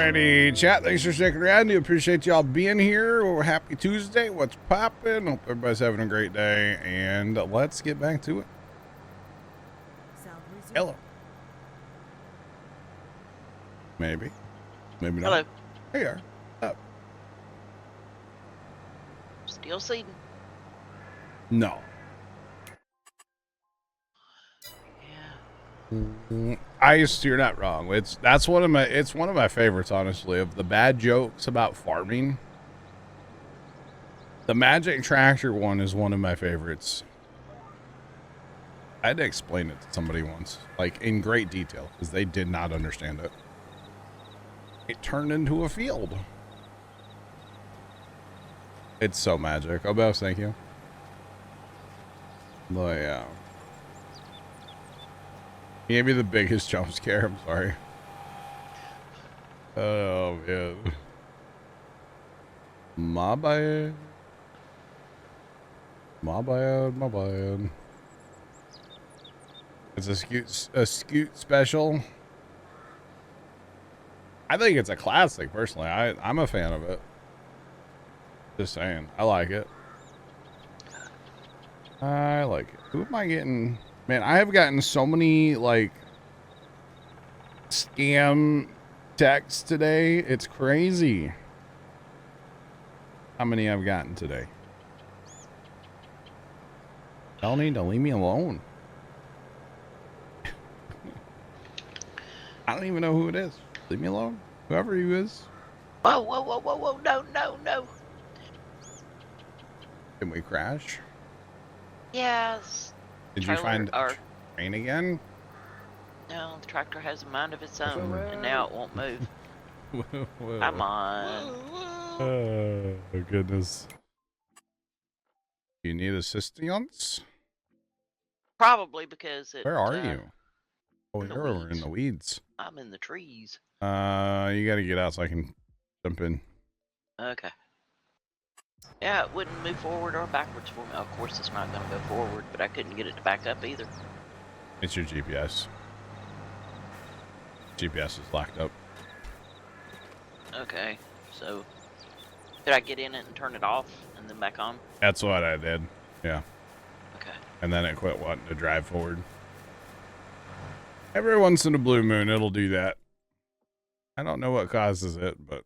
Alrighty, chat. Thanks for sticking around. Do appreciate y'all being here. Well, happy Tuesday. What's poppin'? Hope everybody's having a great day. And let's get back to it. Hello. Maybe. Maybe not. Hello. Here you are. Up. Still seeding. No. You're not wrong. It's one of my favorites, honestly, of the bad jokes about farming. The magic tractor one is one of my favorites. I had to explain it to somebody once, like in great detail, because they did not understand it. It turned into a field. It's so magic. Oh, Bells, thank you. But yeah. He gave me the biggest jump scare. I'm sorry. Oh, man. My bad. My bad. My bad. It's a Scoot special. I think it's a classic, personally. I'm a fan of it. Just saying. I like it. I like it. Who am I getting? Man, I have gotten so many, like, scam texts today. It's crazy how many I've gotten today. Y'all need to leave me alone. I don't even know who it is. Leave me alone. Whoever you is. Whoa, whoa, whoa, whoa, whoa. No, no, no. Can we crash? Yes. Did you find a train again? No, the tractor has a mind of its own, and now it won't move. Whoa. Come on. Oh, goodness. You need assistance? Probably because it... Where are you? Oh, you're over in the weeds. I'm in the trees. You gotta get out so I can jump in. Okay. Yeah, it wouldn't move forward or backwards for me. Of course, it's not going to go forward, but I couldn't get it to back up either. It's your GPS. GPS is locked up. Okay, so did I get in it and turn it off and then back on? That's what I did. Yeah. Okay. And then it quit wanting to drive forward. Every once in a blue moon, it'll do that. I don't know what causes it, but...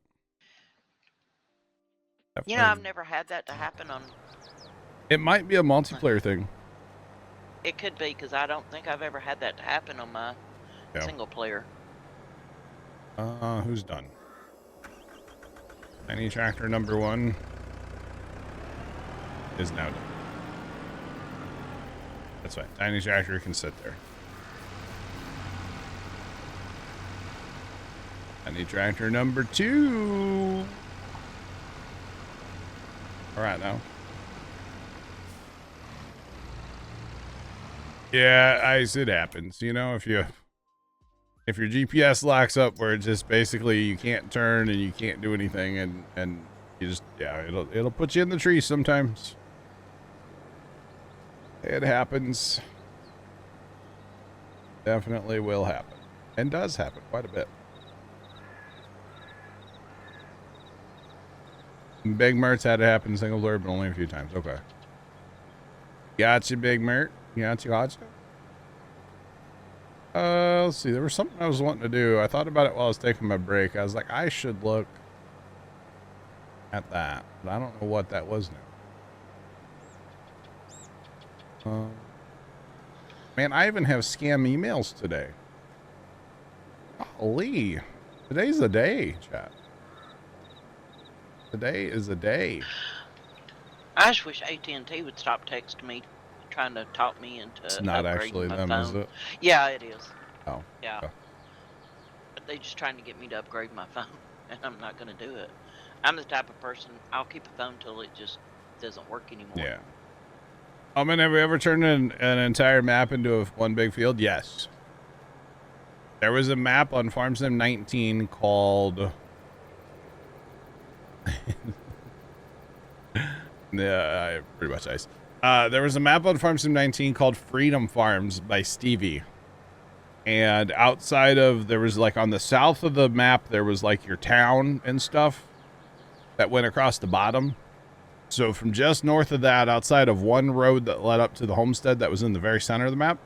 You know, I've never had that to happen on... It might be a multiplayer thing. It could be, because I don't think I've ever had that to happen on my single player. Who's done? Tiny tractor number 1 is now done. That's fine. Tiny tractor can sit there. Tiny tractor number 2. All right now. Yeah, it happens. You know, if your GPS locks up where it just basically you can't turn and you can't do anything and you just it'll put you in the tree sometimes. It happens. Definitely will happen. And does happen quite a bit. Big Mert's had it happen single player, but only a few times. Okay. Gotcha, Big Mert. Gotcha. Let's see. There was something I was wanting to do. I thought about it while I was taking my break. I was like, I should look at that, but I don't know what that was now. Man, I even have scam emails today. Holy. Today's the day, chat. Today is a day. I just wish AT&T would stop texting me, trying to talk me into It's not actually them, phone. is it? Yeah, it is. Oh. Yeah. Okay. But they're just trying to get me to upgrade my phone, and I'm not going to do it. I'm the type of person, I'll keep a phone till it just doesn't work anymore. Yeah. I mean, have we ever turned an entire map into one big field? Yes. There was a map on Farm Sim 19 called... Yeah, pretty much ice. There was a map on Farm Sim 19 called Freedom Farms by Stevie. And outside of, there was like on the south of the map, there was like your town and stuff that went across the bottom. So from just north of that, outside of one road that led up to the homestead that was in the very center of the map,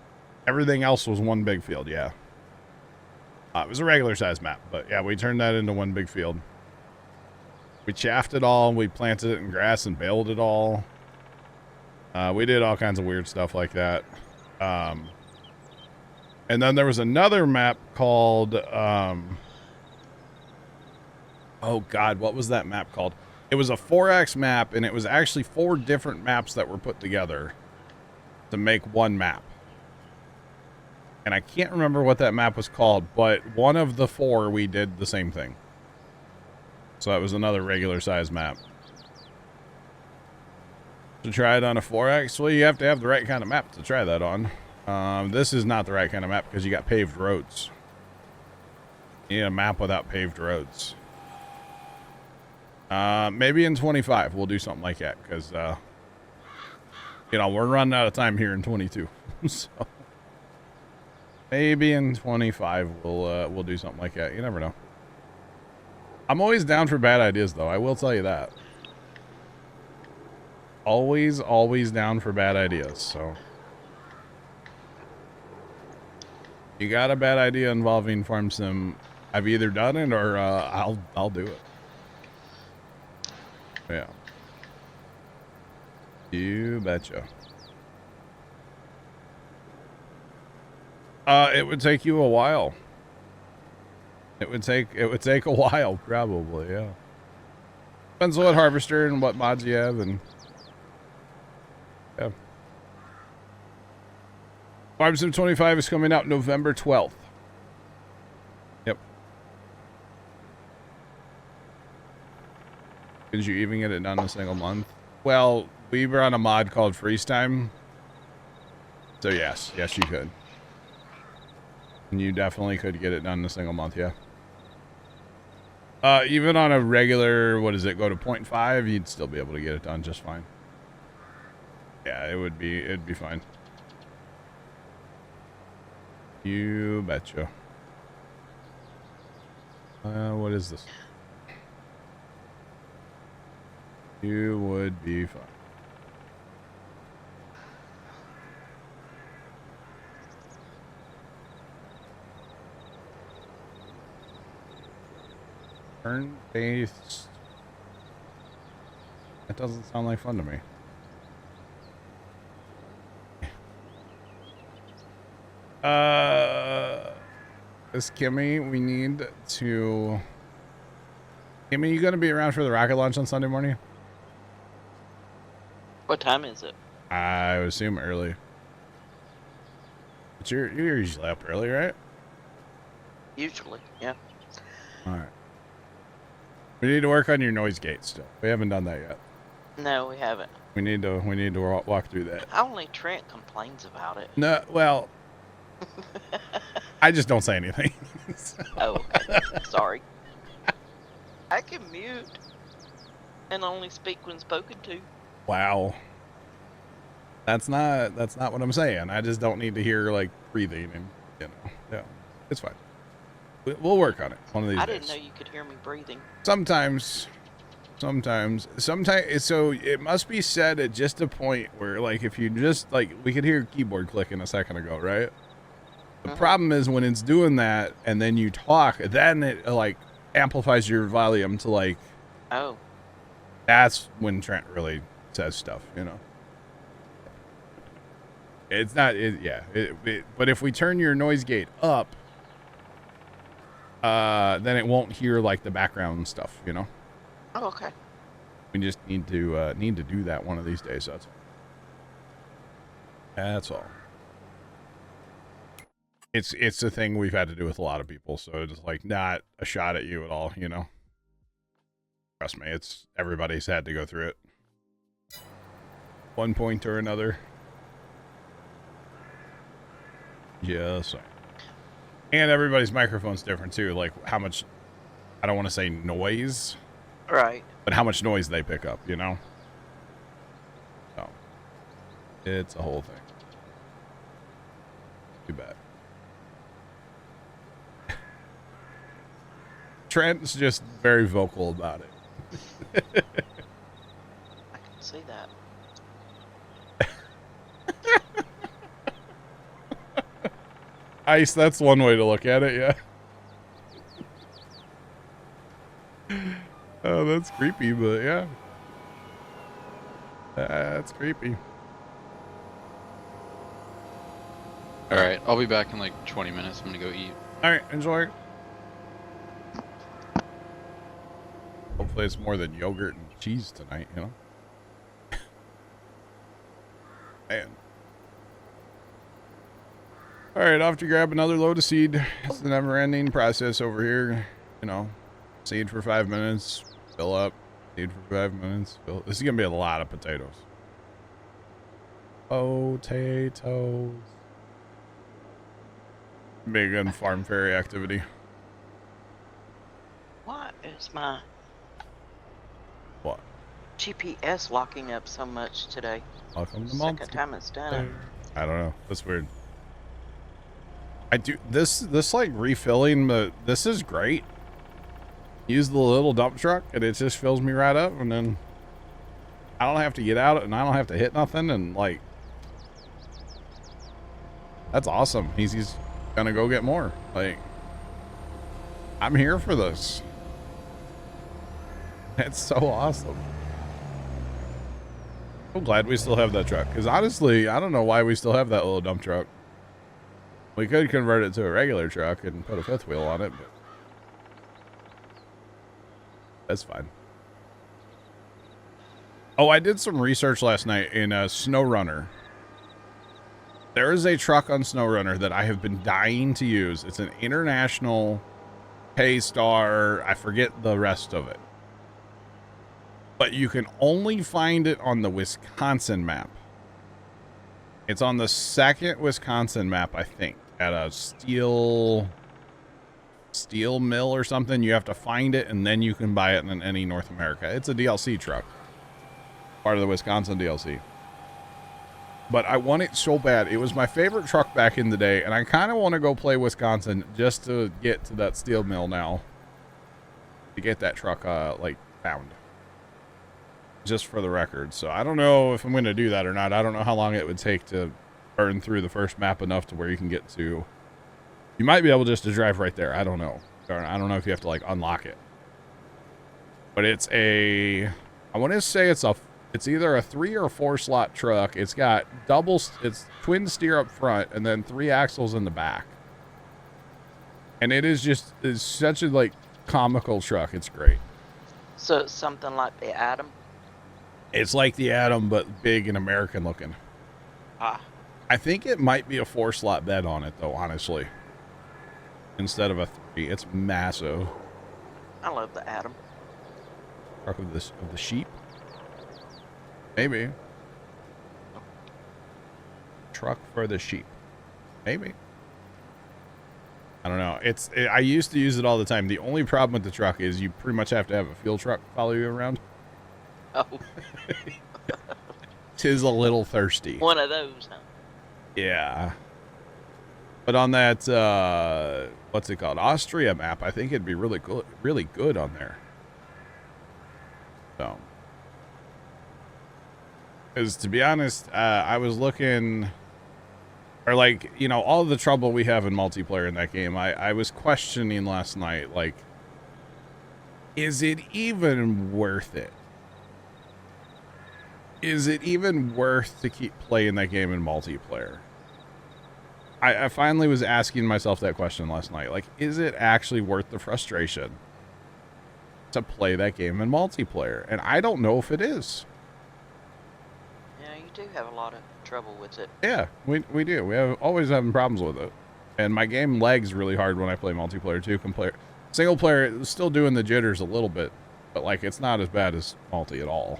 everything else was one big field, yeah. It was a regular size map, but yeah, we turned that into one big field. We chaffed it all, and we planted it in grass and baled it all. We did all kinds of weird stuff like that. And then there was another map called, oh God, what was that map called? It was a 4X map, and it was actually 4 different maps that were put together to make one map. And I can't remember what that map was called, but one of the 4, we did the same thing. So that was another regular size map. To try it on a 4X, well, you have to have the right kind of map to try that on. This is not the right kind of map because you got paved roads. You need a map without paved roads. Maybe in 25 we'll do something like that because, you know, we're running out of time here in 22. So maybe in 25 we'll do something like that. You never know. I'm always down for bad ideas, though. I will tell you that. Always down for bad ideas. So you got a bad idea involving farm sim, I've either done it or I'll do it. Yeah. You betcha. It would take you a while. It would take a while, probably, yeah. Depends on what harvester and what mods you have, and yeah. Farm Sim 25 is coming out November 12th. Yep. Did you even get it done in a single month? Well, we were on a mod called Freeze Time. So yes, you could. And you definitely could get it done in a single month, yeah. Even on a regular, what is it, go to 0.5, you'd still be able to get it done just fine. Yeah, it'd be fine. You betcha. What is this? You would be fine. Turn-based. That doesn't sound like fun to me. This Kimmy, we need to... Kimmy, you gonna be around for the rocket launch on Sunday morning? What time is it? I would assume early. But you're usually up early, right? Usually, yeah. Alright. We need to work on your noise gate still. We haven't done that yet. No, we haven't. We need to walk through that. Only Trent complains about it. No, well, I just don't say anything. So. Oh, okay. Sorry. I can mute and only speak when spoken to. Wow. That's not what I'm saying. I just don't need to hear like breathing and yeah, it's fine. We'll work on it one of these days. I didn't know you could hear me breathing. Sometimes. So it must be said at just a point where, like, if you just, like, we could hear keyboard clicking a second ago, right? The problem is when it's doing that and then you talk, then it, like, amplifies your volume to, like... Oh. That's when Trent really says stuff, you know? It's not... but if we turn your noise gate up, then it won't hear, like, the background stuff, you know? Oh, okay. We just need to do that one of these days. That's all. It's a thing we've had to do with a lot of people, so it's like not a shot at you at all, you know. Trust me, it's everybody's had to go through it, one point or another. Just saying. And everybody's microphone's different too. Like how much, I don't want to say noise. Right. But how much noise they pick up, you know? So, it's a whole thing. Too bad. Trent's just very vocal about it. I can see that. Ice, that's one way to look at it, yeah. Oh, that's creepy, but yeah. That's creepy. Alright, I'll be back in like 20 minutes. I'm gonna go eat. Alright, enjoy. Hopefully it's more than yogurt and cheese tonight, you know? Man. Alright, off to grab another load of seed. It's the never-ending process over here. You know, seed for 5 minutes, fill up. Seed for 5 minutes, fill. This is going to be a lot of potatoes. Potatoes. Big on farm fairy activity. Why is my What? GPS locking up so much today? Welcome to Second time it's done it. I don't know. That's weird. I do this like refilling this is great. Use the little dump truck and it just fills me right up, and then I don't have to get out and I don't have to hit nothing, and like that's awesome. He's gonna go get more. Like, I'm here for this. It's so awesome. I'm glad we still have that truck, because honestly, I don't know why we still have that little dump truck. We could convert it to a regular truck and put a fifth wheel on it, but that's fine. Oh, I did some research last night in SnowRunner. There is a truck on SnowRunner that I have been dying to use. It's an international Paystar. I forget the rest of it. But you can only find it on the Wisconsin map. It's on the second Wisconsin map, I think, at a steel mill or something. You have to find it, and then you can buy it in any North America. It's a DLC truck. Part of the Wisconsin DLC. But I want it so bad. It was my favorite truck back in the day, and I kind of want to go play Wisconsin just to get to that steel mill now. To get that truck, like, found. Just for the record. So I don't know if I'm going to do that or not. I don't know how long it would take to burn through the first map enough to where you can get to... You might be able just to drive right there. I don't know. I don't know if you have to, like, unlock it. But it's a... I want to say it's either a 3 or 4 slot truck. It's got it's twin steer up front and then 3 axles in the back. And it's such a, like, comical truck. It's great. So it's something like the Atom? It's like the Atom, but big and American looking. Ah. I think it might be a 4 slot bed on it, though, honestly. Instead of a 3. It's massive. I love the Atom. Truck of the sheep? Maybe. Truck for the sheep. Maybe. I don't know. I used to use it all the time. The only problem with the truck is you pretty much have to have a fuel truck follow you around. Oh. Tis a little thirsty. One of those, huh? Yeah. But on that, what's it called? Austria map, I think it'd be really good on there. So. Because to be honest, I was looking, or like, you know, all the trouble we have in multiplayer in that game, I was questioning last night, like, is it even worth it? Is it even worth to keep playing that game in multiplayer? I finally was asking myself that question last night. Like, is it actually worth the frustration to play that game in multiplayer? And I don't know if it is. Yeah, you do have a lot of trouble with it. Yeah, we do. We always having problems with it. And my game lags really hard when I play multiplayer too. Single player is still doing the jitters a little bit, but like it's not as bad as multi at all.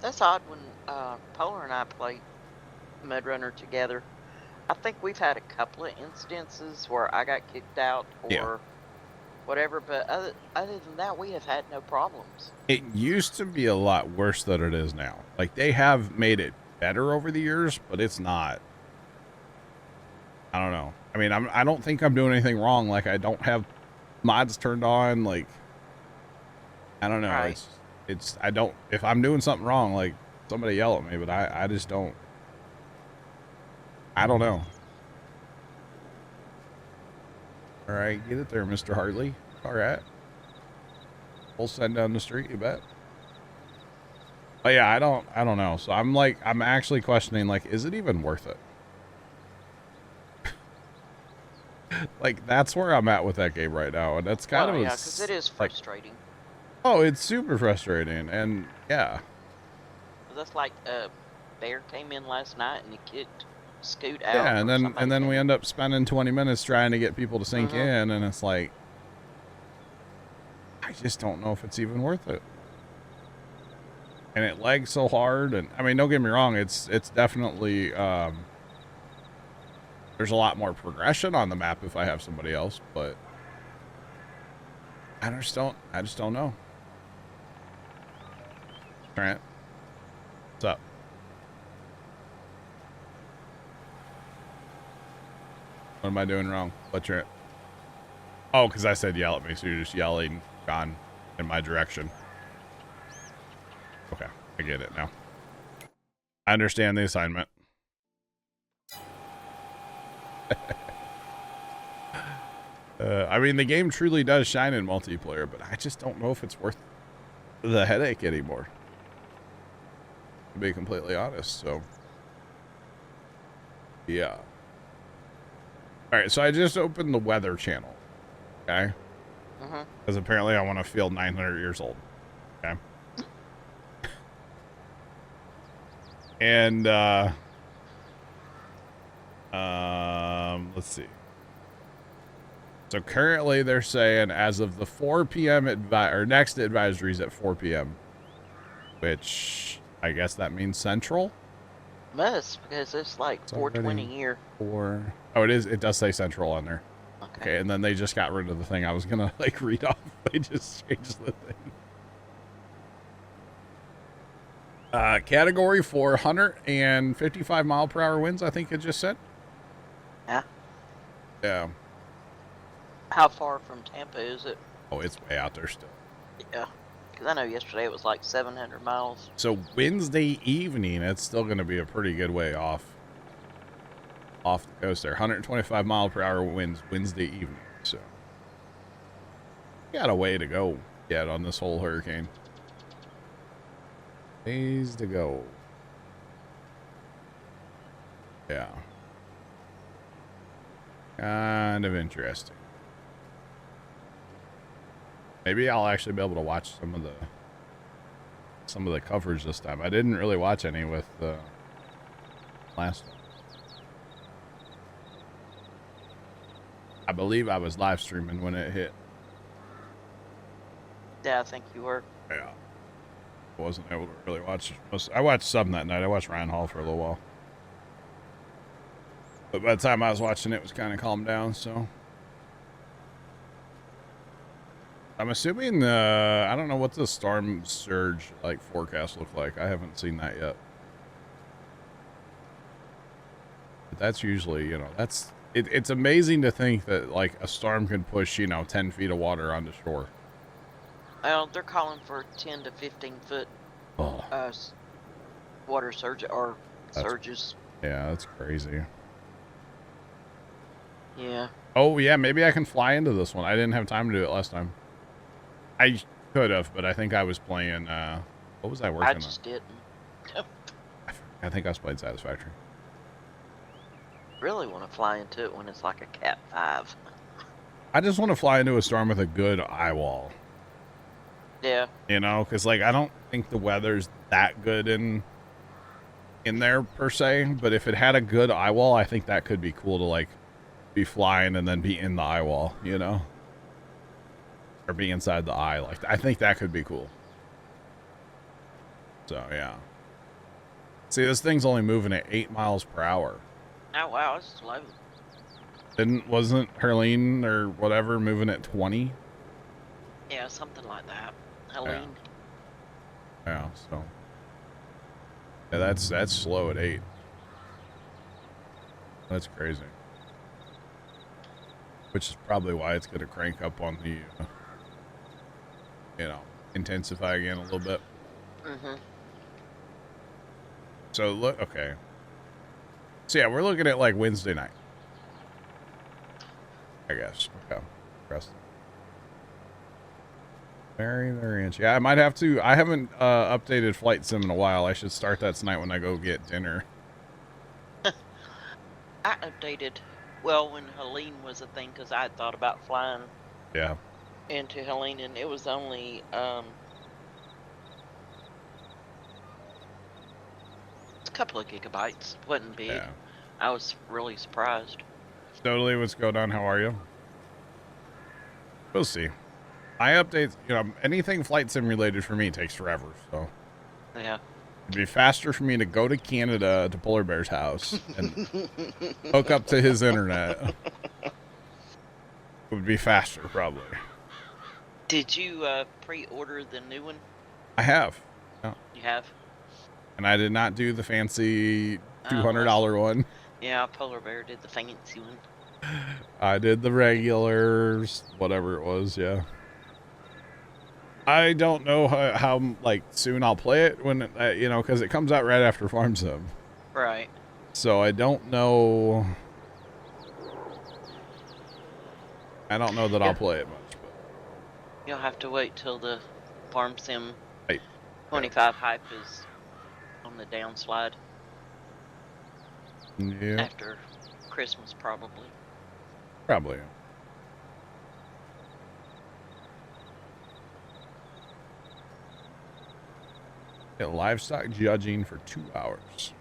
That's odd when Polar and I played Mud Runner together. I think we've had a couple of instances where I got kicked out or whatever, but other than that, we have had no problems. It used to be a lot worse than it is now. Like, they have made it better over the years, but it's not. I don't know. I mean, I don't think I'm doing anything wrong. Like, I don't have mods turned on. Like, I don't know. Right. I don't, if I'm doing something wrong, like somebody yell at me, but I just don't, I don't know. All right, get it there, Mr. Hartley. All right. We'll send down the street, you bet. But yeah, I don't know. So I'm actually questioning, like, is it even worth it? Like, that's where I'm at with that game right now. And that's kind of yeah, because it is frustrating. Oh, it's super frustrating. And yeah. That's like Bear came in last night and he kicked Scoot out. Yeah, and then we end up spending 20 minutes trying to get people to sink Mm-hmm. in, and it's like, I just don't know if it's even worth it. And it lags so hard, and I mean, don't get me wrong, it's definitely there's a lot more progression on the map if I have somebody else, but I just don't know. Trent, what's up? What am I doing wrong? What, Trent? Oh, because I said yell at me, so you're just yelling, John, in my direction. Okay, I get it now. I understand the assignment. I mean, the game truly does shine in multiplayer, but I just don't know if it's worth the headache anymore, to be completely honest. So, yeah. All right, so I just opened the weather channel, okay? Because apparently I want to feel 900 years old, okay? And, let's see. So currently they're saying as of the 4 p.m. next advisories at 4 p.m., which I guess that means Central? Must, because it's like 4:20 here. Oh, it does say Central on there. Okay, and then they just got rid of the thing I was gonna like read off. They just changed the thing. Category 4, 155 mile per hour winds, I think it just said. Yeah. Yeah. How far from Tampa is it? Oh, it's way out there still. Yeah. Because I know yesterday it was like 700 miles. So Wednesday evening, it's still going to be a pretty good way off the coast there. 125 mile per hour winds Wednesday evening. So got a way to go yet on this whole hurricane. Days to go. Yeah. Kind of interesting. Maybe I'll actually be able to watch some of the coverage this time. I didn't really watch any with the last one. I believe I was live streaming when it hit. Yeah, I think you were. Yeah. I wasn't able to really watch. I watched some that night. I watched Ryan Hall for a little while. But by the time I was watching it, was kind of calmed down, so. I'm assuming, I don't know what the storm surge, like, forecast look like. I haven't seen that yet. But that's usually, you know, it's amazing to think that, like, a storm can push, 10 feet of water onto shore. Well, they're calling for 10 to 15 foot water surge or surges. Yeah, that's crazy. Yeah. Oh, yeah, maybe I can fly into this one. I didn't have time to do it last time. I could have, but I think I was playing, what was I working on? I just didn't. I think I was playing Satisfactory. Really want to fly into it when it's like a Cat 5. I just want to fly into a storm with a good eye wall. Yeah. Because, like, I don't think the weather's that good in there, per se. But if it had a good eye wall, I think that could be cool to, like, be flying and then be in the eye wall, Or be inside the eye. Like, I think that could be cool. So, yeah. See, this thing's only moving at 8 miles per hour. Oh, wow, it's slow. Wasn't Herline or whatever moving at 20? Yeah, something like that. Helene. Yeah, so. Yeah, that's slow at 8. That's crazy. which is probably why it's going to crank up on the, intensify again a little bit. Mm-hmm. So look, okay. So yeah, we're looking at like Wednesday night, I guess. Okay. Interesting. Very, very interesting. Yeah, I might have to. I haven't updated Flight Sim in a while. I should start that tonight when I go get dinner. I updated, well, when Helene was a thing, because I had thought about flying Yeah. into Helene, and it was only, a couple of gigabytes. It wasn't big. Yeah. I was really surprised. Totally. What's going on? How are you? We'll see. My updates, anything Flight Sim related for me takes forever. So Yeah. it'd be faster for me to go to Canada to Polar Bear's house and hook up to his internet. It would be faster, probably. Did you pre-order the new one? I have. Yeah. You have? And I did not do the fancy $200 one. Yeah, Polar Bear did the fancy one. I did the regulars, whatever it was, yeah. I don't know how like soon I'll play it when because it comes out right after Farm Sim. Right. So I don't know. I don't know that I'll play it much, but You'll have to wait till the Farm Sim Right. 25 hype is on the downslide yeah, after Christmas, probably. probably. Yeah, livestock judging for 2 hours.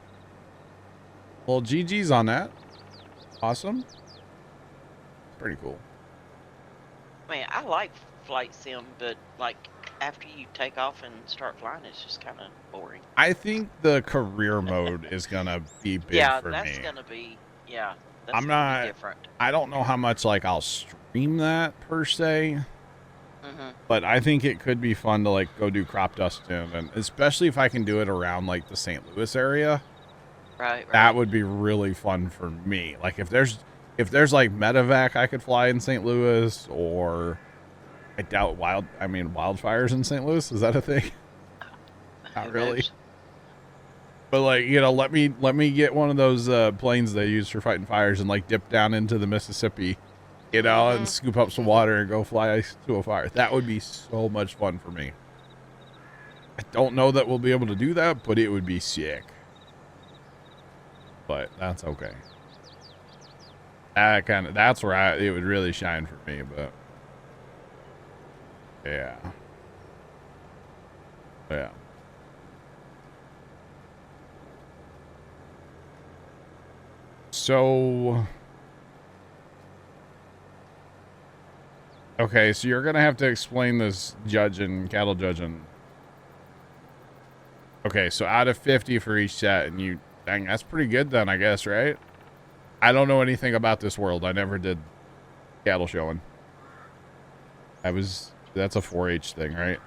Well, GG's on that. Awesome. Pretty cool. Man, I like Flight Sim, but like after you take off and start flying, it's just kind of boring. I think the career mode is gonna be big Yeah, for that's me. gonna be that's I'm gonna be not. different. I don't know how much like I'll stream that per se, Mm-hmm. but I think it could be fun to like go do crop dusting, and especially if I can do it around like the St. Louis area. Right. That would be really fun for me. Like if there's like medevac I could fly in St. Louis, or I doubt wildfires in St. Louis. Is that a thing? Not Who really. knows? But like, let me get one of those planes they use for fighting fires and like dip down into the Mississippi, and scoop up some water and go fly to a fire. That would be so much fun for me. I don't know that we'll be able to do that, but it would be sick. But that's okay. That's where it would really shine for me, but yeah. Yeah. So, okay, so you're going to have to explain this cattle judging. Okay, so out of 50 for each set, and dang, that's pretty good then, I guess, right? I don't know anything about this world. I never did cattle showing. That's a 4-H thing, right?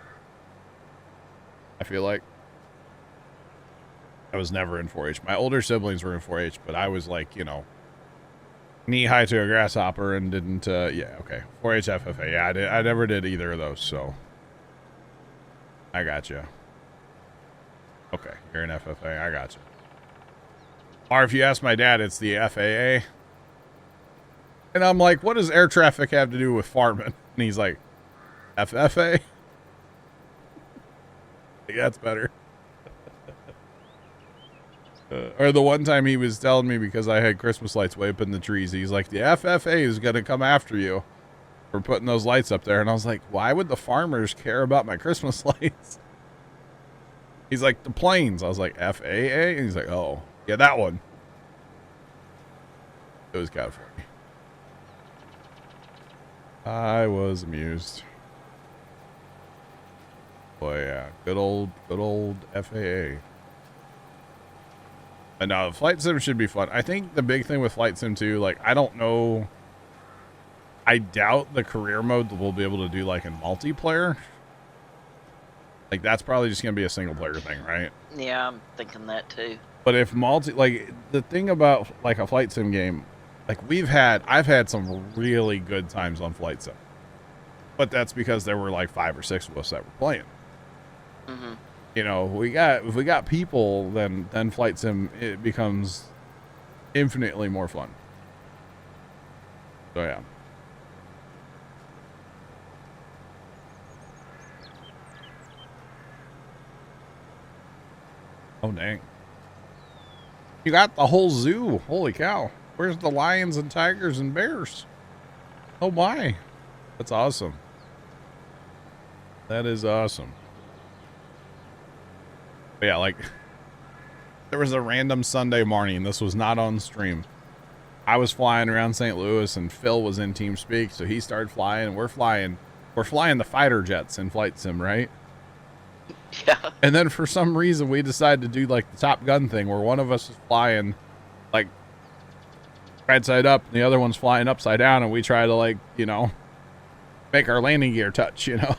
I feel like. I was never in 4-H. My older siblings were in 4-H, but I was like, knee-high to a grasshopper and didn't, yeah, okay. 4-H FFA, yeah, I never did either of those, so. I gotcha. Okay, you're an FFA, I gotcha. Or if you ask my dad, it's the FAA. And I'm like, what does air traffic have to do with farming? And he's like, FFA? Yeah, that's better. Or the one time he was telling me because I had Christmas lights way up in the trees, he's like, the FFA is going to come after you for putting those lights up there. And I was like, why would the farmers care about my Christmas lights? He's like, the planes. I was like, FAA? And he's like, oh, yeah, that one. It was kind of funny. I was amused. Boy, yeah, good old FAA. But no, Flight Sim should be fun. I think the big thing with Flight Sim 2, like, I don't know. I doubt the career mode we'll be able to do, like, in multiplayer. Like, that's probably just going to be a single player thing, right? Yeah, I'm thinking that too. But if the thing about, like, a Flight Sim game, Like I've had some really good times on flight sim, but that's because there were like 5 or 6 of us that were playing. Mm-hmm. You know, if we got people, then flight sim, it becomes infinitely more fun. So yeah. Oh dang. You got the whole zoo. Holy cow. Where's the lions and tigers and bears? Oh my. That's awesome. That is awesome. But yeah, like there was a random Sunday morning. This was not on stream. I was flying around St. Louis and Phil was in TeamSpeak, so he started flying and we're flying the fighter jets in flight sim, right? Yeah. And then for some reason we decided to do like the Top Gun thing where one of us is flying like right side up and the other one's flying upside down, and we try to, like, you know, make our landing gear touch, you know.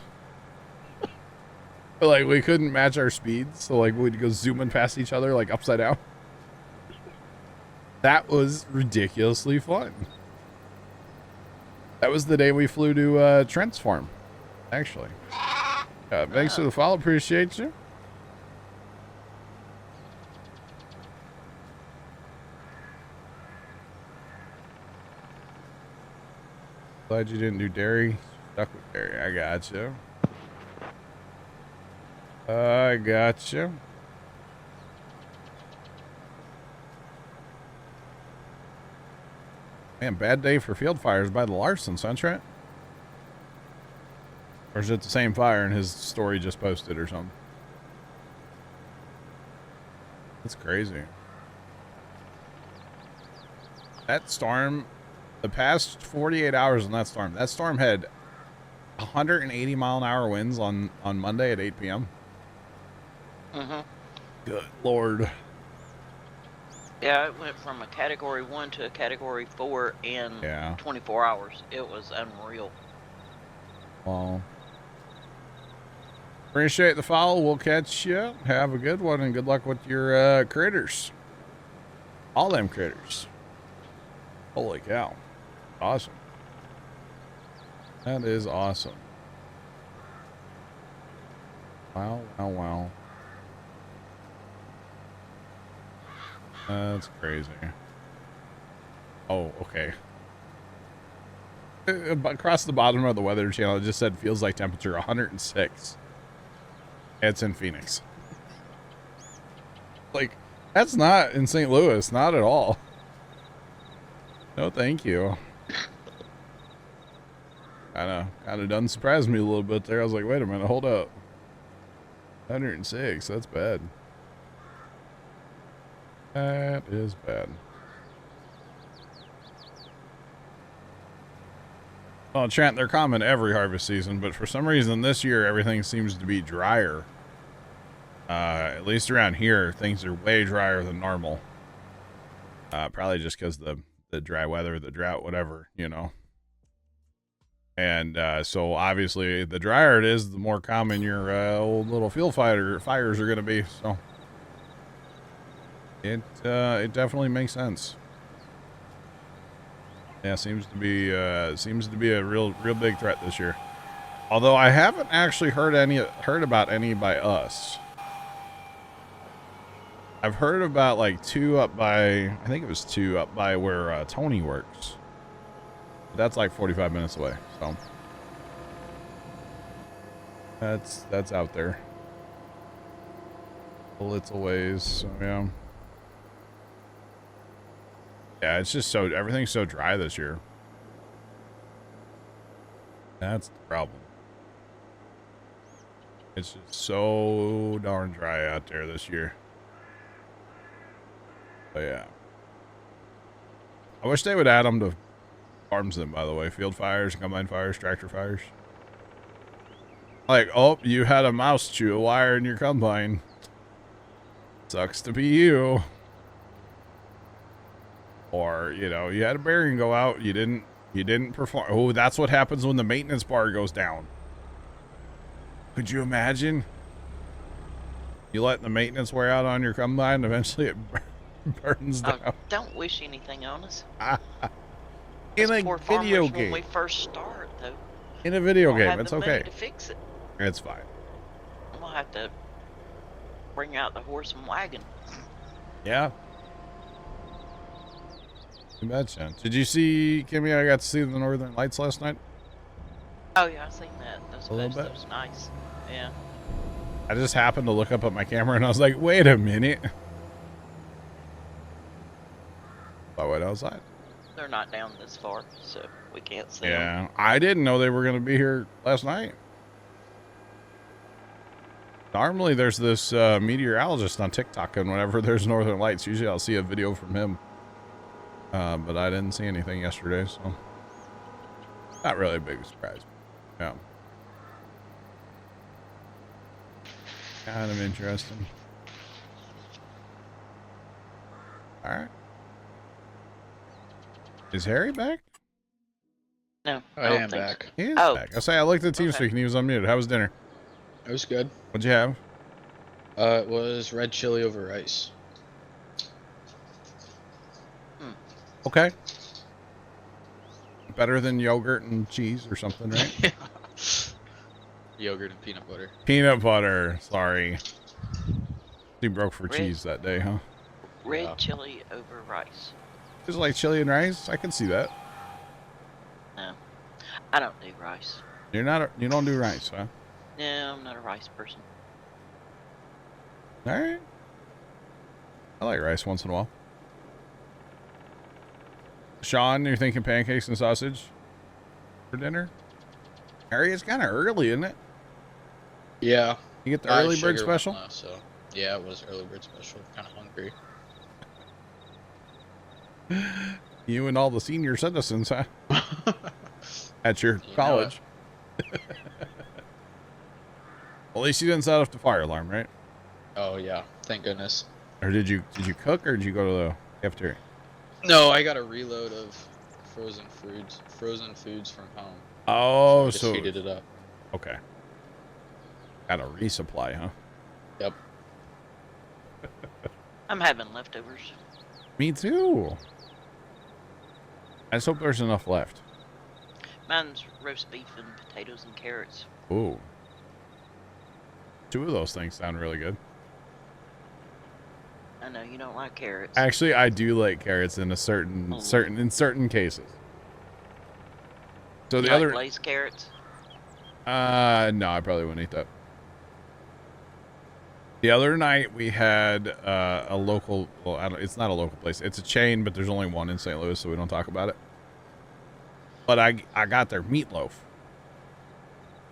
But like we couldn't match our speeds, so like we'd go zooming past each other like upside down. That was ridiculously fun. That was the day we flew to Trent's farm, actually. Thanks for the follow, appreciate you. Glad you didn't do dairy. Stuck with dairy. I got you. I got you. Man, bad day for field fires by the Larsons, huh, Trent? Or is it the same fire and his story just posted or something? That's crazy. That storm, the past 48 hours on that storm had 180 mile an hour winds on Monday at 8 p.m. Mm-hmm. Good Lord. Yeah, it went from a Category 1 to a Category 4 in 24 hours. It was unreal. Well, appreciate the follow. We'll catch you. Have a good one, and good luck with your critters. All them critters. Holy cow. Awesome. That is awesome. Wow, wow, wow. That's crazy. Oh, okay. Across the bottom of the weather channel, it just said feels like temperature 106. It's in Phoenix. Like, that's not in St. Louis, not at all. No, thank you. Kind of done surprised me a little bit there. I was like, wait a minute, hold up. 106, that's bad. That is bad. Well, Trent, they're common every harvest season, but for some reason this year everything seems to be drier. At least around here, things are way drier than normal. Probably just because the dry weather, the drought, whatever, you know. And so obviously the drier it is, the more common your old little field fires are going to be. So it definitely makes sense. Yeah, seems to be a real big threat this year. Although I haven't actually heard about any by us. I've heard about like 2 up by, I think it was 2 up by where Tony works. But that's like 45 minutes away, so that's out there. A little ways, so yeah. Yeah, it's just everything's so dry this year. That's the problem. It's just so darn dry out there this year. But yeah. I wish they would add them to farms then, by the way. Field fires, combine fires, tractor fires. Like, oh, you had a mouse chew a wire in your combine. Sucks to be you. Or, you know, you had a bearing go out, you didn't perform. Oh, that's what happens when the maintenance bar goes down. Could you imagine? You let the maintenance wear out on your combine, eventually it burns down. Don't wish anything on us. In a poor video farmers game. when we first start, though. In a video Won't game, have it's the money okay. to fix it. It's fine. I'm gonna have to bring out the horse and wagon. Yeah. You betcha. Did you see, Kimmy? I got to see the Northern Lights last night. Oh yeah, I seen that. Those A little posts, bit. that was nice. Yeah. I just happened to look up at my camera and I was like, wait a minute. I went outside. They're not down this far, so we can't see them. Yeah. I didn't know they were going to be here last night. Normally there's this meteorologist on TikTok, and whenever there's Northern Lights, usually I'll see a video from him. But I didn't see anything yesterday, so not really a big surprise. Yeah. Kind of interesting. All right. Is Harry back? No, I don't am think back. He is Oh. back. I say I looked at TeamSpeak Okay. and he was unmuted. How was dinner? It was good. What'd you have? It was red chili over rice. Okay. Better than yogurt and cheese or something, right? Yogurt and peanut butter. Peanut butter. Sorry. He broke for Red. cheese that day, huh? so. Red Yeah. chili over rice. Just like chili and rice. I can see that. No, I don't do rice. You don't do rice, huh? No, I'm not a rice person. All right. I like rice once in a while. Sean, you're thinking pancakes and sausage for dinner? Harry, it's kind of early, isn't it? Yeah. You get the I had early bird sugar one special? last, so yeah, it was early bird special. Kind of hungry. You and all the senior citizens, huh? At your You know college. Well, at least you didn't set off the fire alarm, right? Oh yeah, thank goodness. Or did you cook, or did you go to the cafeteria? No, I got a reload of frozen foods from home. Oh, I just so heated it up. okay. Got a resupply, huh? Yep. I'm having leftovers. Me too. I just hope there's enough left. Mine's roast beef and potatoes and carrots. Ooh. Two of those things sound really good. I know you don't like carrots. Actually, I do like carrots in certain cases. So You the like other glazed carrots. no, I probably wouldn't eat that. The other night we had a local, well, it's not a local place. It's a chain, but there's only one in St. Louis, so we don't talk about it. But I got their meatloaf.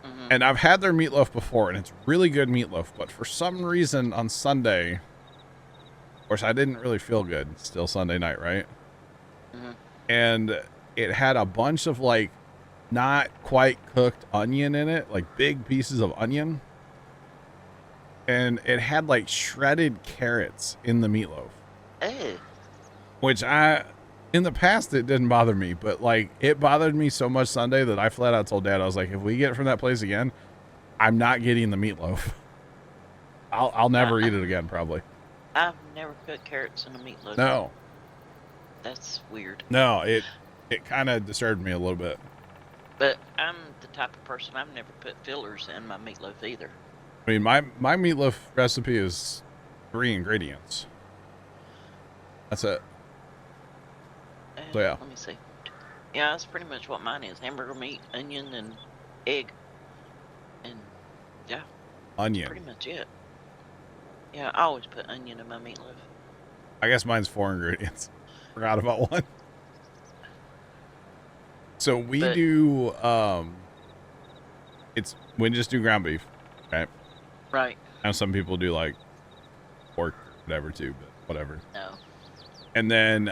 Mm-hmm. And I've had their meatloaf before, and it's really good meatloaf. But for some reason on Sunday, of course, I didn't really feel good. It's still Sunday night, right? Mm-hmm. And it had a bunch of, like, not quite cooked onion in it, like big pieces of onion. And it had, like, shredded carrots in the meatloaf. Oh. Which in the past, it didn't bother me. But, like, it bothered me so much Sunday that I flat out told Dad, I was like, if we get it from that place again, I'm not getting the meatloaf. I'll never eat it again, probably. I've never put carrots in a meatloaf. No. That's weird. No, it kind of disturbed me a little bit. But I'm the type of person, I've never put fillers in my meatloaf either. I mean, my meatloaf recipe is 3 ingredients. That's it. So, yeah. Let me see. Yeah, that's pretty much what mine is. Hamburger meat, onion, and egg. And, yeah, Onion. pretty much it. Yeah, I always put onion in my meatloaf. I guess mine's 4 ingredients. Forgot about one. So we do, we just do ground beef, right? Right. Now some people do like pork, whatever too, but whatever. No. And then,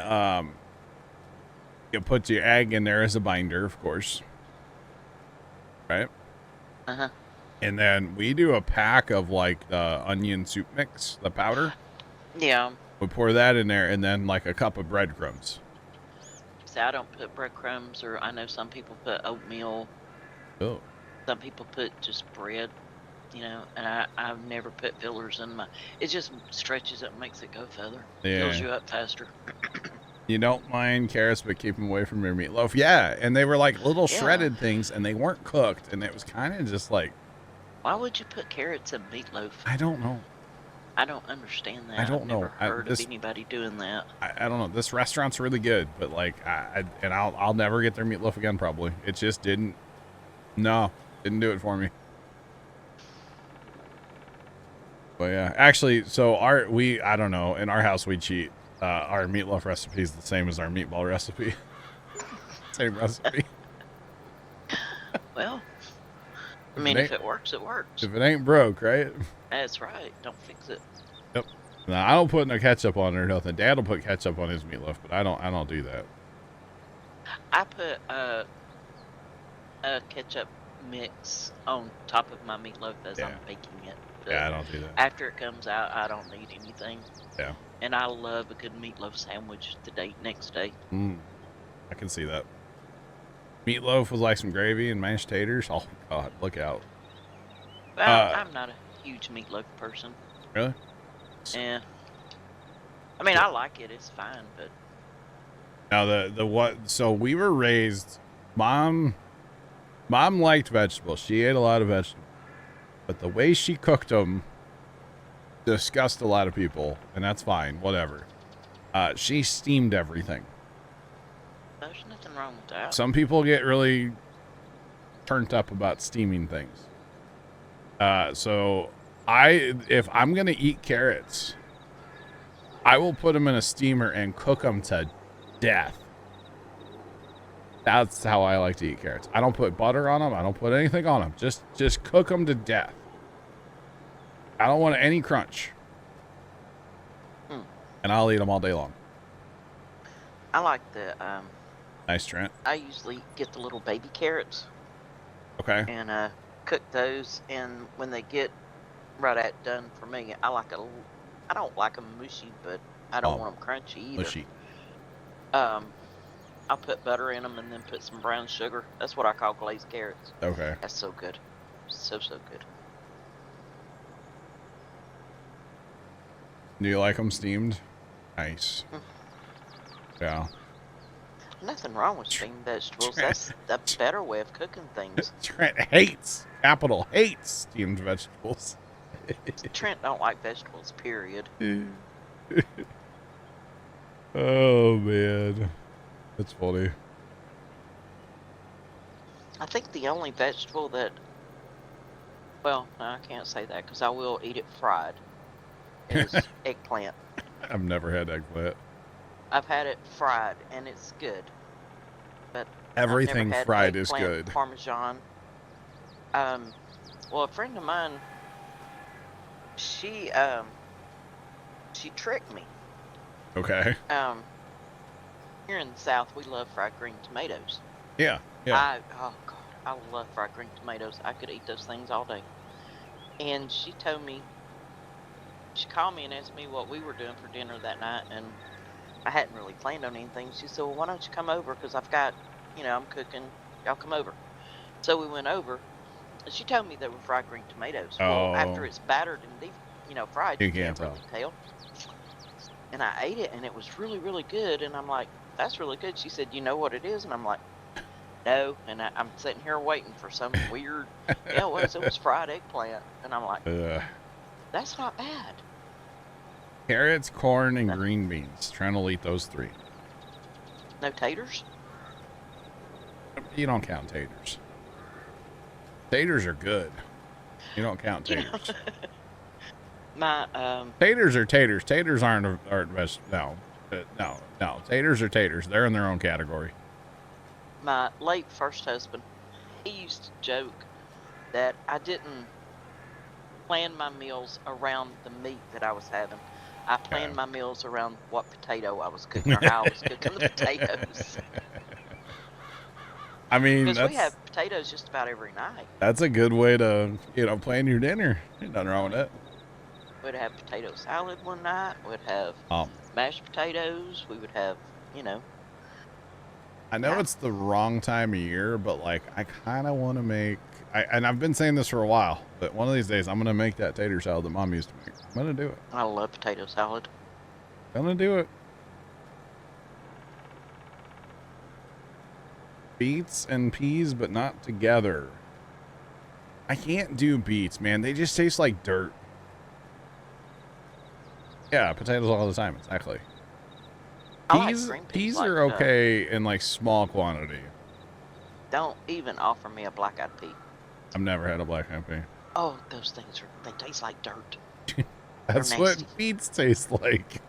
you put your egg in there as a binder, of course. Right? Uh-huh. And then we do a pack of like the onion soup mix, the powder. Yeah. We pour that in there and then like a cup of breadcrumbs. See, I don't put breadcrumbs, or I know some people put oatmeal. Oh. Some people put just bread, and I've never put fillers in my. It just stretches it and makes it go further. Yeah. Fills you up faster. You don't mind carrots, but keep them away from your meatloaf. Yeah, and they were like little Yeah. shredded things, and they weren't cooked, and it was kind of just like, Why would you put carrots in meatloaf? I don't know. I don't understand that. I don't I've know. never heard of anybody doing that. I don't know. This restaurant's really good, but like, I'll never get their meatloaf again. Probably. It just didn't. No, didn't do it for me. But yeah, actually, so I don't know. In our house, we cheat. Our meatloaf recipe is the same as our meatball recipe. Same recipe. Well, I mean, if it works, it works. If it ain't broke, right? That's right. Don't fix it. Yep. No, I don't put no ketchup on it or nothing. Dad will put ketchup on his meatloaf, but I don't do that. I put a ketchup mix on top of my meatloaf as I'm baking it. Yeah, I don't do that. After it comes out, I don't need anything. Yeah. And I love a good meatloaf sandwich next day. I can see that. Meatloaf with like some gravy and mashed taters. Oh God, look out. Well, I'm not a huge meatloaf person. Really? Yeah. I mean, I like it. It's fine, but. Now the what? So we were raised. Mom liked vegetables. She ate a lot of vegetables, but the way she cooked them disgusted a lot of people, and that's fine. Whatever. She steamed everything. There's nothing wrong with that. Some people get really turned up about steaming things. So if I'm gonna eat carrots, I will put them in a steamer and cook them to death. That's how I like to eat carrots. I don't put butter on them. I don't put anything on them. Just cook them to death. I don't want any crunch. And I'll eat them all day long. I like the Nice, Trent. I usually get the little baby carrots. Okay. And cook those, and when they get right at done for me, I don't like them mushy, but I don't want them crunchy either. Mushy. I'll put butter in them and then put some brown sugar. That's what I call glazed carrots. Okay. That's so good. So good. Do you like them steamed? Nice. Yeah. Nothing wrong with steamed vegetables. That's the better way of cooking things. Trent hates steamed vegetables. Trent don't like vegetables, period. Oh man, that's funny. I think the only vegetable that, well, no, I can't say that because I will eat it fried, is eggplant. I've never had eggplant. I've had it fried and it's good, but Everything I've never had fried is eggplant good. Parmesan. Well, a friend of mine, she tricked me. Okay. Here in the South, we love fried green tomatoes. Yeah. Yeah. Oh God, I love fried green tomatoes. I could eat those things all day. And she told me, she called me and asked me what we were doing for dinner that night, and I hadn't really planned on anything. She said, well, why don't you come over, because I've got, I'm cooking, y'all come over. So we went over, and she told me they were fried green tomatoes. Well, after it's battered and deep, fried, you can't really tell. And I ate it, and it was really, really good, and I'm like, that's really good. She said, you know what it is? And I'm like, no. And I'm sitting here waiting for some weird, it was fried eggplant. And I'm like, that's not bad. Carrots, corn, and green beans. Trying to eat those three. No taters? You don't count taters. Taters are good. You don't count taters. Taters are taters. Taters aren't vegetable. No. Taters are taters. They're in their own category. My late first husband, he used to joke that I didn't plan my meals around the meat that I was having. I planned my meals around what potato I was cooking, or how I was cooking the potatoes. I mean, because we have potatoes just about every night. That's a good way to, plan your dinner. Ain't nothing wrong with that. We'd have potato salad one night. We'd have mashed potatoes. We would have, I know it's the wrong time of year, but I kind of want to make. And I've been saying this for a while, but one of these days I'm gonna make that tater salad that Mom used to make. I'm gonna do it. I love potato salad. I'm gonna do it. Beets and peas, but not together. I can't do beets, man. They just taste like dirt. Yeah, potatoes all the time. Exactly. I like Peas, green peas like, are okay in like small quantity. Don't even offer me a black-eyed pea. I've never had a black eyed pea. Oh, those things they taste like dirt. That's what beets taste like.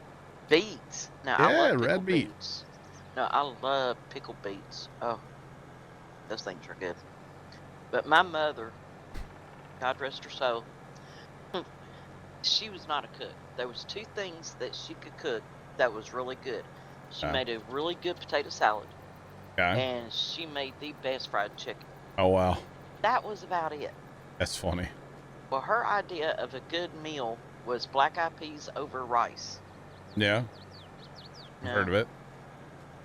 Beets. No, Yeah, I love red pickled beet. beets. No, I love pickled beets. Oh, those things are good. But my mother, God rest her soul, she was not a cook. There was 2 things that she could cook that was really good. She made a really good potato salad. Yeah. And she made the best fried chicken. Oh, wow. That was about it. That's funny. Well, her idea of a good meal was black-eyed peas over rice. Yeah. No. Heard of it.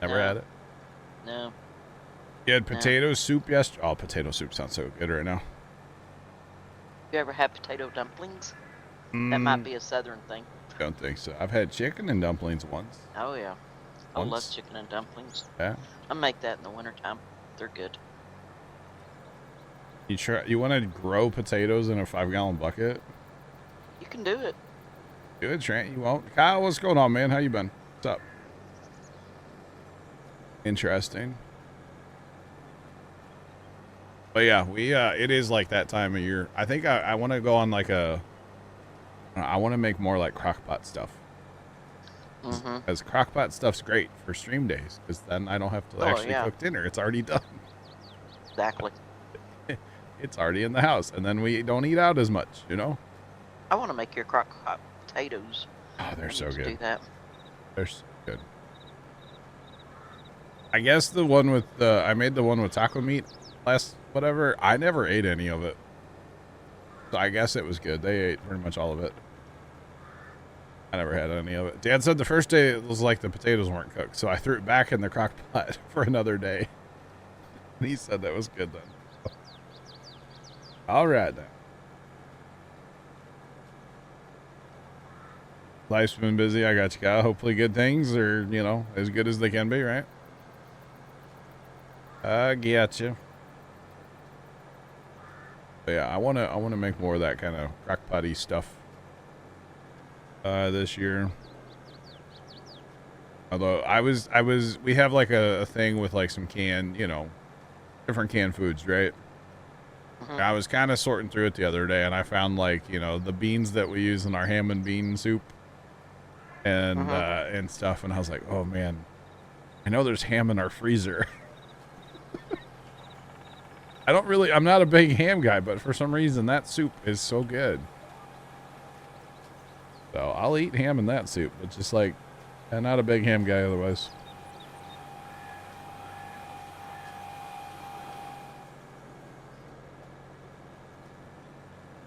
Never had it. No. You had potato soup yesterday. Oh, potato soup sounds so good right now. You ever had potato dumplings? That might be a southern thing. Don't think so. I've had chicken and dumplings once. Oh, yeah. I love chicken and dumplings. Yeah. I make that in the wintertime. They're good. You want to grow potatoes in a 5-gallon bucket? You can do it. Do it, Trent. You won't. Kyle, what's going on, man? How you been? What's up? Interesting. But yeah, it is like that time of year. I think I want to go on like I want to make more like crockpot stuff. Because crockpot stuff's great for stream days, because then I don't have to actually cook dinner. It's already done. Exactly. It's already in the house, and then we don't eat out as much, you know? I want to make your crockpot potatoes. Oh, they're so good. Do that. They're so good. I guess the one with I made the one with taco meat last whatever. I never ate any of it, so I guess it was good. They ate pretty much all of it. I never had any of it. Dad said the first day it was like the potatoes weren't cooked, so I threw it back in the crock pot for another day. And he said that was good then. All right then. Life's been busy. I got you, Kyle. Hopefully good things are, you know, as good as they can be, right? I get you. But yeah, I wanna make more of that kind of crockpotty stuff this year. Although we have like a thing with like some canned, you know, different canned foods, right? I was kind of sorting through it the other day, and I found like, you know, the beans that we use in our ham and bean soup and stuff, and I was like, oh man, I know there's ham in our freezer. I'm not a big ham guy, but for some reason that soup is so good. So I'll eat ham in that soup, but just like, I'm not a big ham guy otherwise.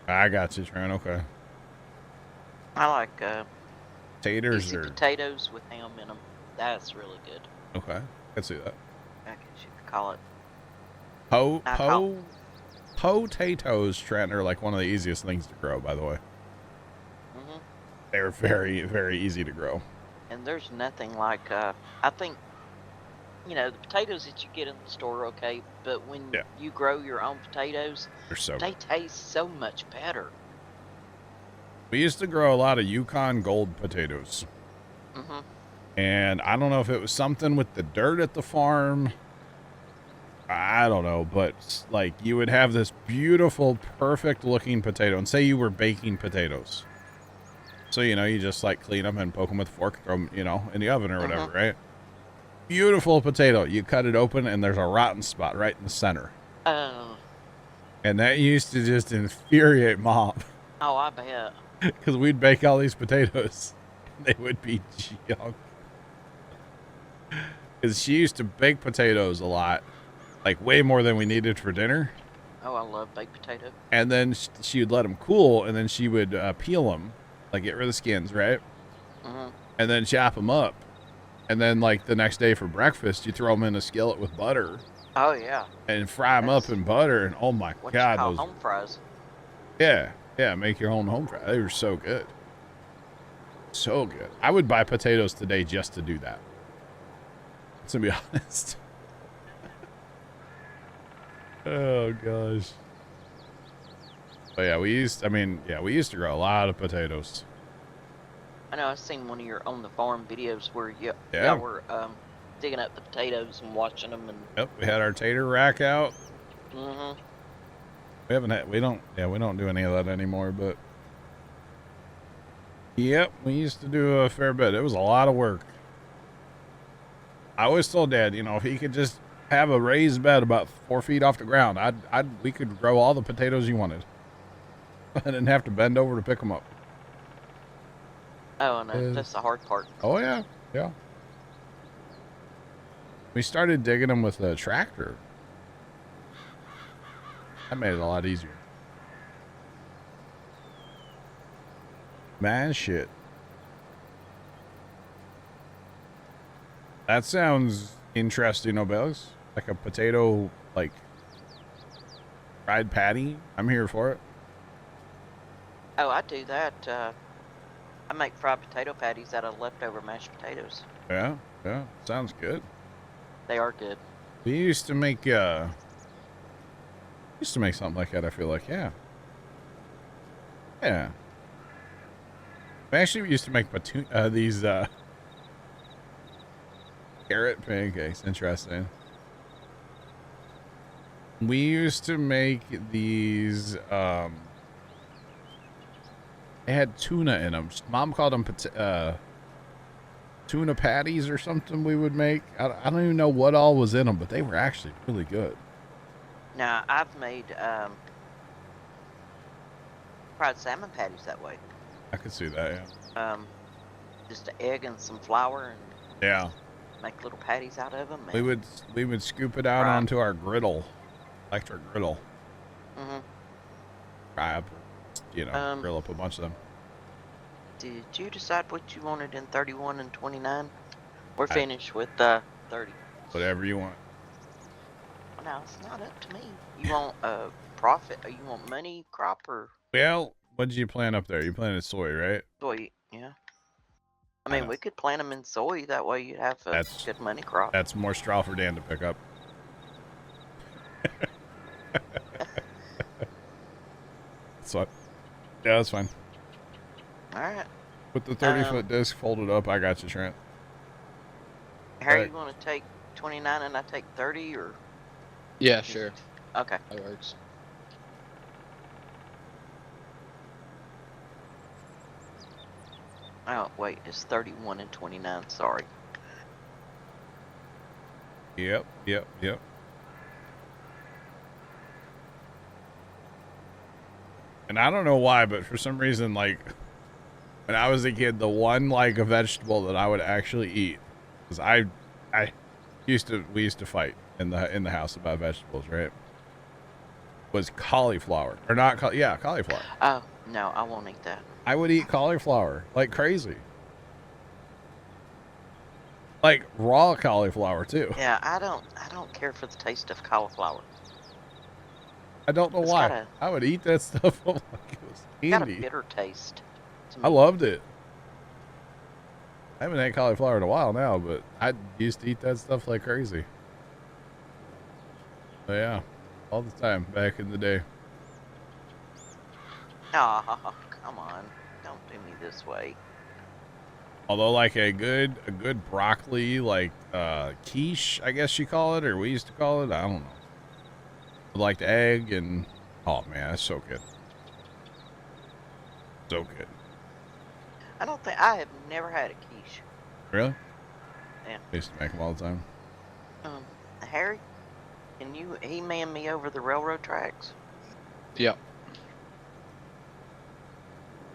I got you, Tran. Okay. I like taters easy or potatoes with ham in them. That's really good. Okay, I can see that. I guess you could call it. Potatoes, Trent, are like one of the easiest things to grow, by the way. They're very, very easy to grow. And there's nothing like, I think, you know, the potatoes that you get in the store, okay, but when you grow your own potatoes, they taste so much better. We used to grow a lot of Yukon Gold potatoes. And I don't know if it was something with the dirt at the farm. I don't know, but like you would have this beautiful, perfect looking potato, and say you were baking potatoes. So, you know, you just like clean them and poke them with a fork, throw them, you know, in the oven or whatever, right? Beautiful potato. You cut it open and there's a rotten spot right in the center. Oh. And that used to just infuriate Mom. Oh, I bet. Because we'd bake all these potatoes. They would be junk. Because she used to bake potatoes a lot. Like way more than we needed for dinner. Oh, I love baked potato. And then she would let them cool, and then she would peel them. Like get rid of the skins, right? And then chop them up. And then like the next day for breakfast, you throw them in a skillet with butter. Oh, yeah. And fry them up in butter. And oh my God. Those home fries. Yeah. Yeah. Make your own home fries. They were so good. So good. I would buy potatoes today just to do that. To be honest. Oh gosh. But yeah, we used to grow a lot of potatoes. I know I've seen one of your on the farm videos where y'all Yeah. were digging up the potatoes and watching them and. Yep, we had our tater rack out. Mm-hmm. We don't do any of that anymore, but yep, we used to do a fair bit. It was a lot of work. I always told Dad, you know, if he could just have a raised bed about 4 feet off the ground, we could grow all the potatoes you wanted. I didn't have to bend over to pick them up. Oh, no, that's the hard part. Oh yeah, yeah. We started digging them with a tractor. That made it a lot easier. Man, shit. That sounds interesting, Obels. Like a potato, like, fried patty. I'm here for it. Oh, I do that. I make fried potato patties out of leftover mashed potatoes. Yeah, yeah. Sounds good. They are good. We used to make something like that, I feel like, yeah. Yeah. We actually used to make these carrot pancakes. Interesting. We used to make these they had tuna in them. Mom called them tuna patties or something we would make. I don't even know what all was in them, but they were actually really good. Now, I've made fried salmon patties that way. I could see that, yeah. Just an egg and some flour and Yeah. make little patties out of them. We would scoop it out onto our griddle, electric griddle. Mm-hmm. Fry up, you know, grill up a bunch of them. Did you decide what you wanted in 31 and 29? We're finished with 30. Whatever you want. Well, now, it's not up to me. You want profit? Or you want money crop or? Well, what did you plant up there? You planted soy, right? Soy, yeah. I mean, we could plant them in soy. That way you'd have a good money crop. That's more straw for Dan to pick up. So, yeah, that's fine. All right. With the 30-foot disc folded up, I got you, Trent. Harry, you want to take 29 and I take 30, or? Yeah, sure. Okay. That works. Oh, wait, it's 31 and 29, sorry. Yep. And I don't know why, but for some reason, like, when I was a kid, the one, like, a vegetable that I would actually eat, because we used to fight in the house about vegetables, right? Was cauliflower. Or not, cauliflower. Oh, no, I won't eat that. I would eat cauliflower like crazy. Like raw cauliflower too. Yeah, I don't care for the taste of cauliflower. I don't know why. I would eat that stuff like it was candy. Got a bitter taste. I loved it. I haven't had cauliflower in a while now, but I used to eat that stuff like crazy. But yeah, all the time back in the day. Oh, come on. Don't do me this way. Although, like a good broccoli, like quiche, I guess you call it, or we used to call it. I don't know. Like the egg and oh man, that's so good. So good. I have never had a quiche. Really? Yeah. I used to make them all the time. Harry, can you he-man me over the railroad tracks? Yep.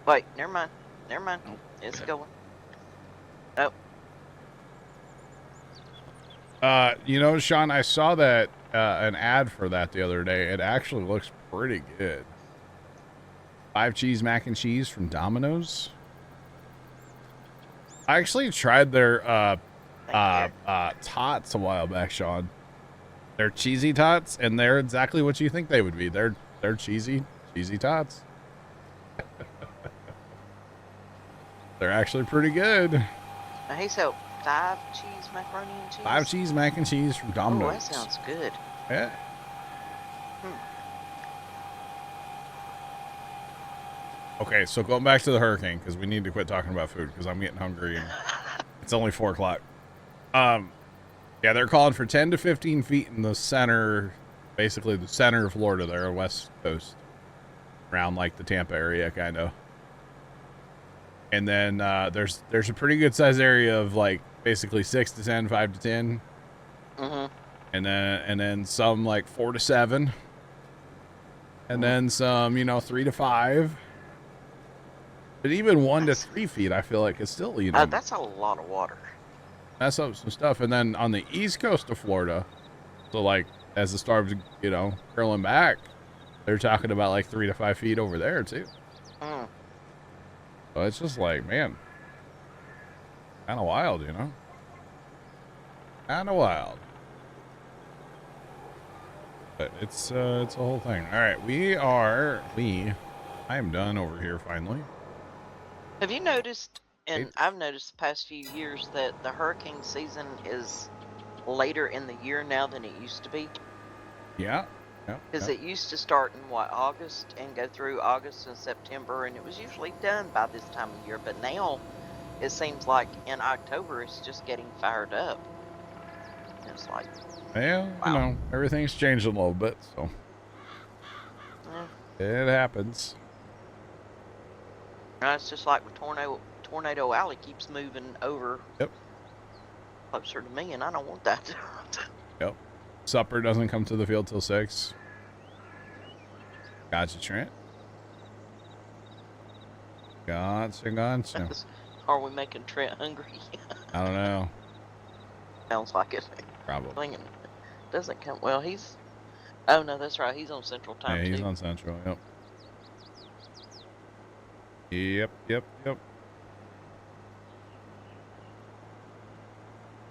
Wait, never mind. Oh, It's okay. going. Oh. You know, Sean, I saw that an ad for that the other day. It actually looks pretty good. 5 cheese mac and cheese from Domino's. I actually tried their tots a while back, Sean. They're cheesy tots, and they're exactly what you think they would be. They're cheesy tots. They're actually pretty good. Now he said 5 cheese macaroni and cheese. 5 cheese mac and cheese from Domino's. Oh, that sounds good. Yeah. Okay, so going back to the hurricane, because we need to quit talking about food, because I'm getting hungry, and it's only 4 o'clock. Yeah, they're calling for 10 to 15 feet in the center, basically the center of Florida there, west coast, around like the Tampa area, kind of. And then there's a pretty good size area of like basically 6 to 10, 5 to 10, and then some like 4 to 7, and then some 3 to 5. But even 1 to 3 feet, I feel like it's still that's a lot of water. That's up some stuff. And then on the east coast of Florida, so like as the storms curling back, they're talking about like 3 to 5 feet over there too. So it's just like, man, kind of wild, kind of wild. But it's a whole thing. All right, I am done over here finally. Have you noticed, and I've noticed the past few years, that the hurricane season is later in the year now than it used to be? Yeah. Because it used to start in August and go through August and September, and it was usually done by this time of year. But now it seems like in October it's just getting fired up. It's like, well, wow. Everything's changed a little bit, so it happens. It's just like with Tornado Alley keeps moving over. Yep. Closer to me, and I don't want that. Yep. Supper doesn't come to the field till 6. Gotcha, Trent. Gotcha. Are we making Trent hungry? I don't know. Sounds like it. Probably. Doesn't come. Well, he's. Oh no, that's right. He's on Central Time too. Yeah, he's on Central. Yep. Yep.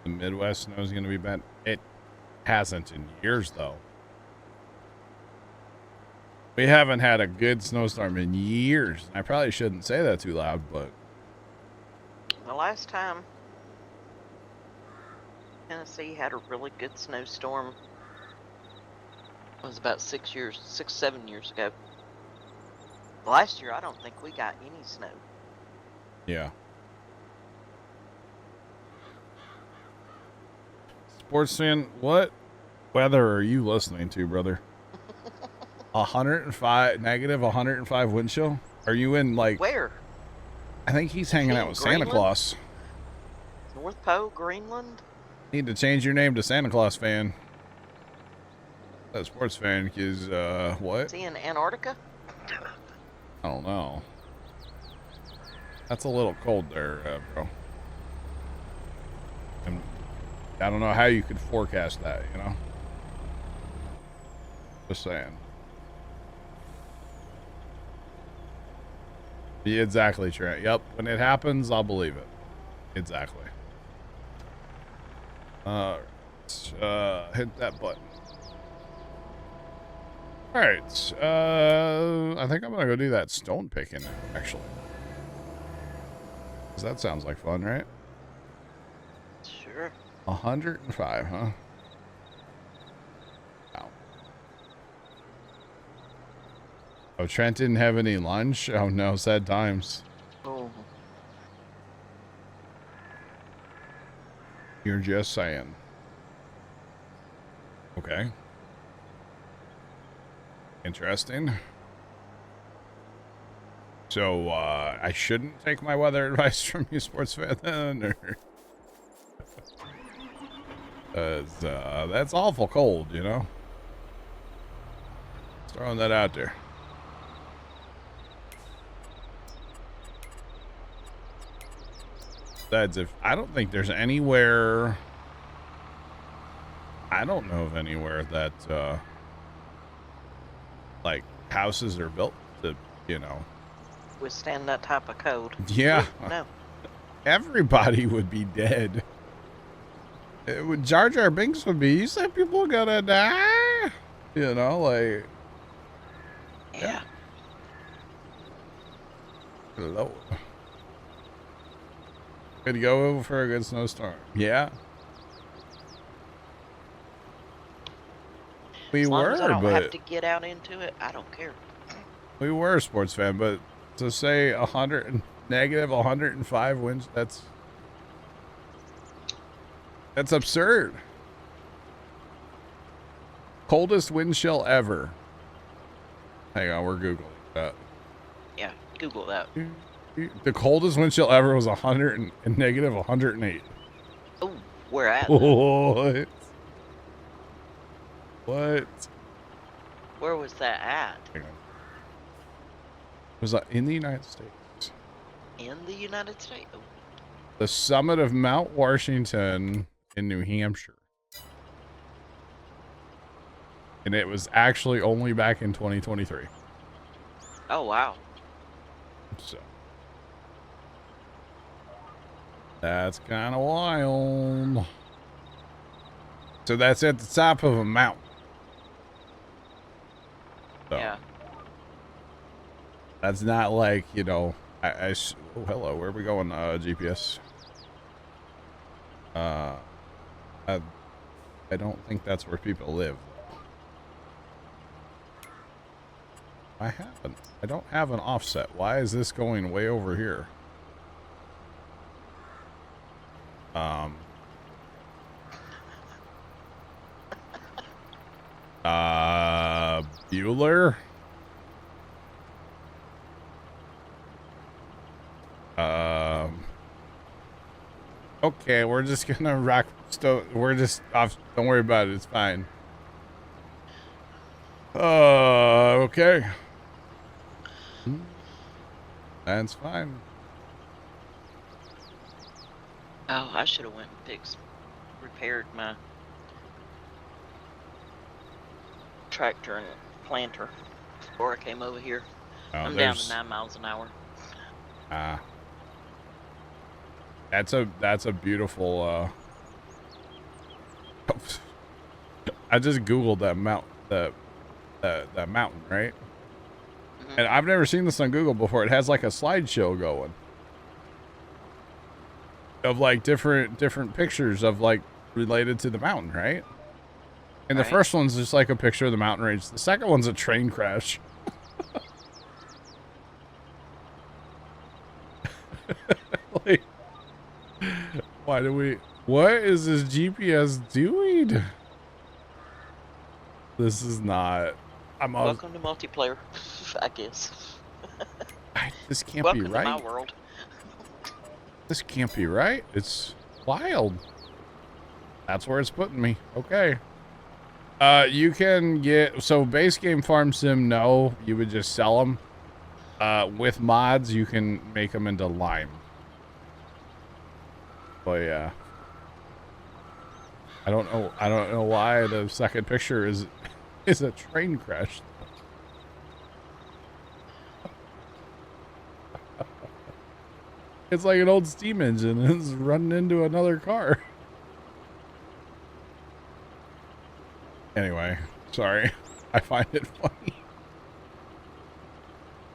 The Midwest snow is going to be bad. It hasn't in years, though. We haven't had a good snowstorm in years. I probably shouldn't say that too loud, but The last time Tennessee had a really good snowstorm was about 7 years ago. Last year, I don't think we got any snow. yeah. Sports fan, what weather are you listening to, brother? 105, negative 105 wind chill? Are you in like... Where? I think he's hanging out with Greenland? Santa Claus. North Pole, Greenland? Need to change your name to Santa Claus fan. That sports fan is, what? Is he in Antarctica? I don't know. That's a little cold there, bro. And I don't know how you could forecast that, Just saying. Yeah, exactly, Trent. Yep. When it happens, I'll believe it. Exactly. Hit that button. All right. I think I'm gonna go do that stone picking, actually. 'Cause that sounds like fun, right? Sure. 105, huh? Wow. Oh, Trent didn't have any lunch? Oh no, sad times. Oh. You're just saying. Okay. Interesting. So, I shouldn't take my weather advice from you, sports fan, then, or... that's awful cold, Just throwing that out there. Besides, I don't think there's anywhere... I don't know of anywhere that, like, houses are built to, Withstand that type of code. Yeah. No. Everybody would be dead. It would, Jar Jar Binks would be, you said people gonna die? Like... Yeah. Hello. Good to go for a good snowstorm. Yeah. We As long as I were, don't have but to get out into it, I don't care. we were a sports fan. But to say negative 105 wins, that's absurd. Coldest wind chill ever. Hang on, we're googling that. Yeah, Google that. The coldest wind chill ever was negative 108. Oh, where at? What? What? Where was that at? Hang on. Was that in the United States? In the United States? Oh. The summit of Mount Washington in New Hampshire. And it was actually only back in 2023. Oh, wow. So that's kind of wild. So that's at the top of a mountain. So Yeah. that's not like, you know, oh, hello, where are we going, GPS? I don't think that's where people live. I don't have an offset. Why is this going way over here? Bueller? Okay, we're just gonna rock. We're just off. Don't worry about it. It's fine. Okay. That's fine. Oh, I should have went and repaired my tractor and planter before I came over here. Oh, I'm down to 9 miles an hour. That's a beautiful. I just googled that that mountain, right? Mm-hmm. And I've never seen this on Google before. It has like a slideshow going of like different pictures of like related to the mountain, right? And the first one's just like a picture of the mountain range. The second one's a train crash. Like, what is this GPS doing? This is not. Welcome to multiplayer, I guess. This can't Welcome be right. to my world. This can't be right. It's wild. That's where it's putting me. Okay. You can get, so base game farm sim, no, you would just sell them. With mods, you can make them into lime. But yeah. I don't know why the second picture is a train crash. It's like an old steam engine and it's running into another car. Anyway, sorry. I find it funny.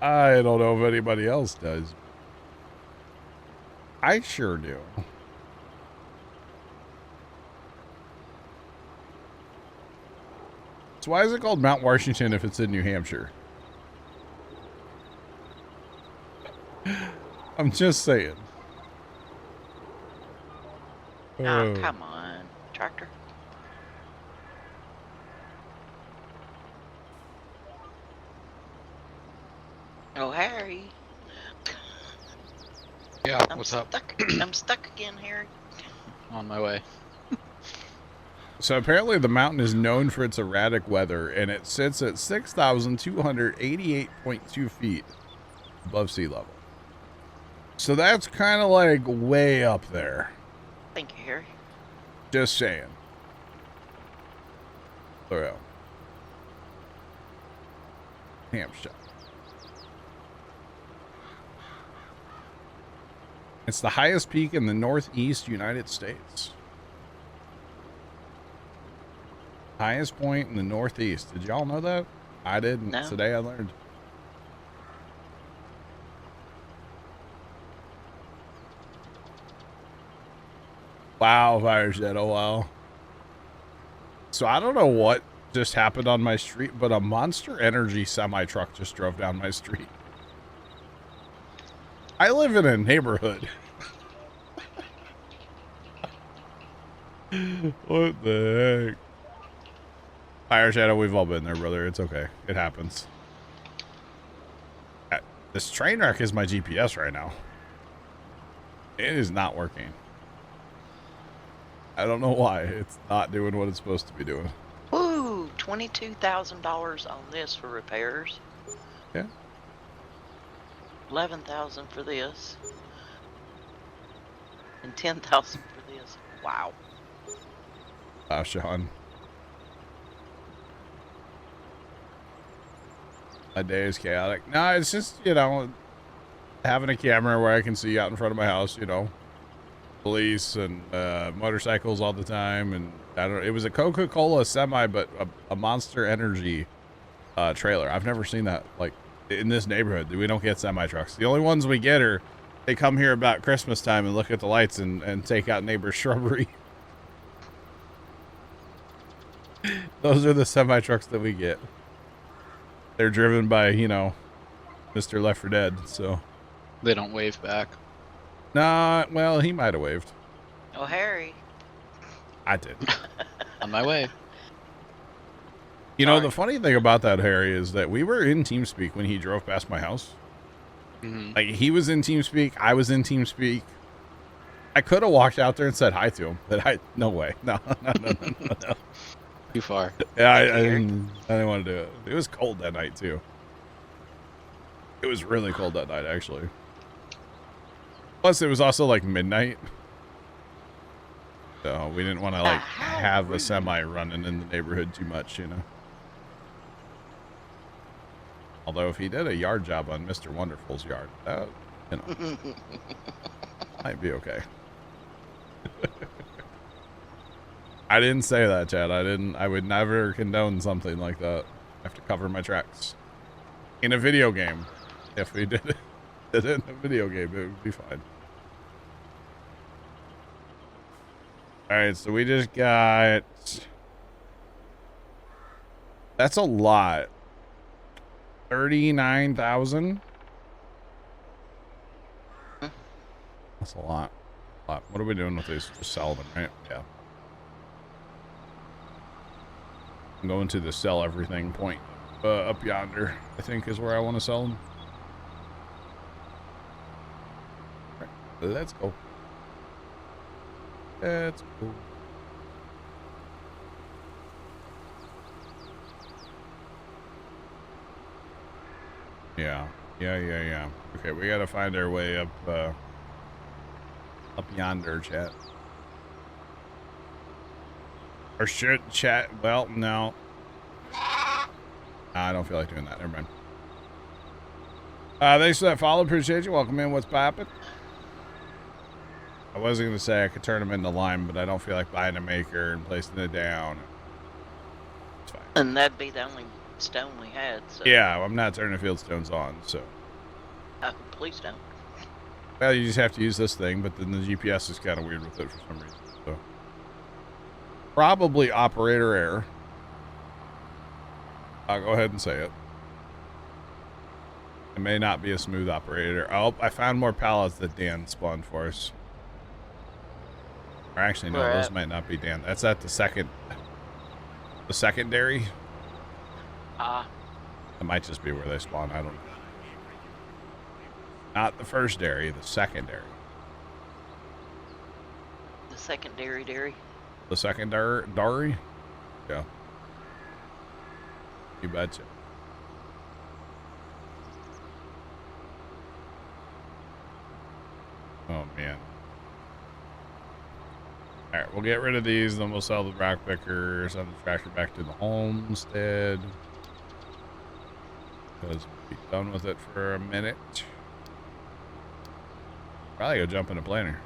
I don't know if anybody else does. I sure do. So why is it called Mount Washington if it's in New Hampshire? I'm just saying. Oh, come on, tractor. Oh, Harry. Yeah, what's up? I'm stuck again, Harry. On my way. So apparently the mountain is known for its erratic weather, and it sits at 6,288.2 feet above sea level. So that's kind of like way up there. Thank you, Harry. Just saying. So, Hampshire. It's the highest peak in the northeast United States. Highest point in the northeast. Did y'all know that? I didn't. No. Today I learned. Wow, Fire Shadow, wow. So I don't know what just happened on my street, but a Monster Energy semi-truck just drove down my street. I live in a neighborhood. What the heck? Fire Shadow, we've all been there, brother. It's okay. It happens. This train wreck is my GPS right now. It is not working. I don't know why. It's not doing what it's supposed to be doing. Ooh, $22,000 on this for repairs. Yeah. 11,000 for this. And 10,000 for this. Wow. Wow, Sean. My day is chaotic. No, it's just, you know, having a camera where I can see out in front of my house, you know, police and motorcycles all the time. And I don't know, it was a Coca-Cola semi, but a Monster Energy trailer. I've never seen that, like, in this neighborhood. We don't get semi-trucks. The only ones we get are, they come here about Christmas time and look at the lights and take out neighbor's shrubbery. Those are the semi-trucks that we get. They're driven by, you know, Mr. Left 4 Dead, so. They don't wave back. Nah, well, he might have waved. Oh, Harry. I did. On my way. You know, the funny thing about that, Harry, is that we were in TeamSpeak when he drove past my house. Mm-hmm. Like, he was in TeamSpeak, I was in TeamSpeak. I could have walked out there and said hi to him, but no way. No. Too far. Yeah, I didn't want to do it. It was cold that night, too. It was really cold that night, actually. Plus, it was also, like, midnight. So, we didn't want to, like, have the semi running in the neighborhood too much, you know. Although, if he did a yard job on Mr. Wonderful's yard, that, you know, might be okay. I didn't say that, Chad. I would never condone something like that. I have to cover my tracks. In a video game. If we did it in a video game, it would be fine. Alright, so we just got... That's a lot. 39,000? That's a lot. What are we doing with these? Just sell them, right? Yeah. I'm going to the sell everything point up yonder, I think is where I want to sell them. All right, let's go. Let's go. Yeah. Okay, we gotta find our way up yonder, chat. Or should chat? Well, no. I don't feel like doing that. Never mind. Thanks for that follow. Appreciate you. Welcome in. What's poppin'? I wasn't going to say I could turn them into lime, but I don't feel like buying a maker and placing it down. It's fine. And that'd be the only stone we had, so. Yeah, I'm not turning field stones on, so. Oh, please don't. Well, you just have to use this thing, but then the GPS is kind of weird with it for some reason, so. Probably operator error. I'll go ahead and say it. It may not be a smooth operator. Oh, I found more pallets that Dan spawned for us. Or actually, no, those might not be Dan. That's at the secondary. It might just be where they spawn. I don't know. Not the first dairy, the secondary. The secondary dairy. The secondary? Yeah. You betcha. Oh, man. Alright, we'll get rid of these, then we'll sell the rock picker, send the tractor back to the homestead. Because we'll be done with it for a minute. Probably go jump in a planter.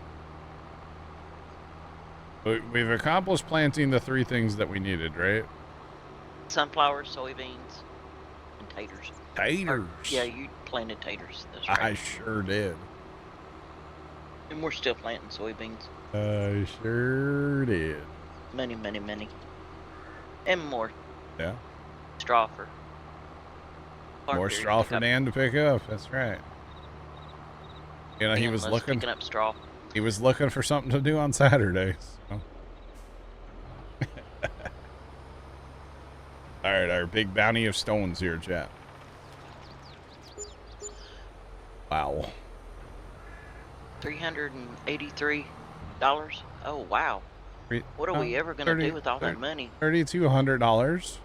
We've accomplished planting the 3 things that we needed, right? Sunflowers, soybeans, and taters. Taters? Yeah, you planted taters. That's right. I sure did. And we're still planting soybeans. I sure did. Many. And more. Yeah. Straw for. Clark More here to straw pick for up. Dan to pick up. That's right. You know, he Dan was loves looking. picking up straw. He was looking for something to do on Saturday. So. All right, our big bounty of stones here, chat. Wow. $383. Oh wow. What are we ever gonna do with all that money? $3,200.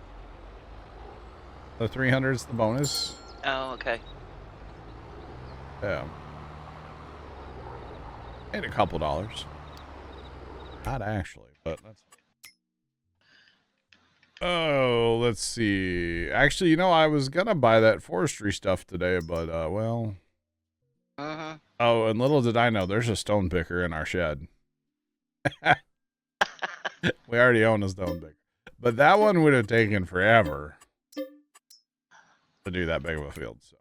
The 300 is the bonus. Oh, okay. Yeah. And a couple dollars. Not actually, but that's. Oh, let's see. Actually, you know, I was gonna buy that forestry stuff today, but well. Oh, and little did I know, there's a stone picker in our shed. We already own a stone picker, but that one would have taken forever to do that big of a field. So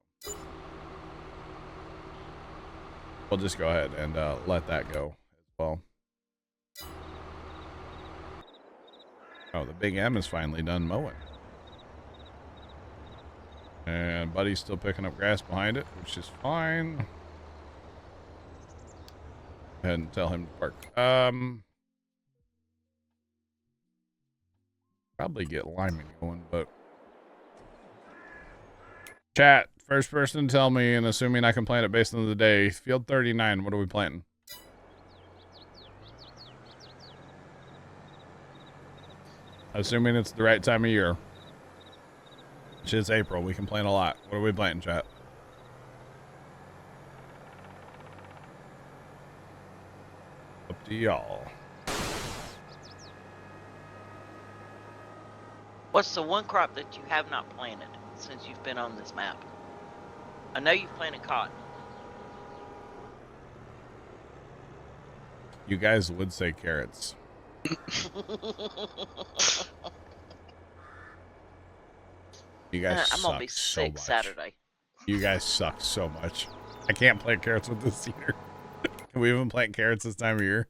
we'll just go ahead and let that go as well. Oh, the big M is finally done mowing. And Buddy's still picking up grass behind it, which is fine. Go ahead and tell him to park. Probably get Lyman going, but chat, first person to tell me, and assuming I can plant it based on the day, field 39, what are we planting? Assuming it's the right time of year, which is April, we can plant a lot. What are we planting, chat? Up to y'all. What's the one crop that you have not planted since you've been on this map? I know you've planted cotton. You guys would say carrots. You guys I'm gonna be so sick much. Saturday. You guys suck so much. I can't plant carrots with this seeder. Can we even plant carrots this time of year?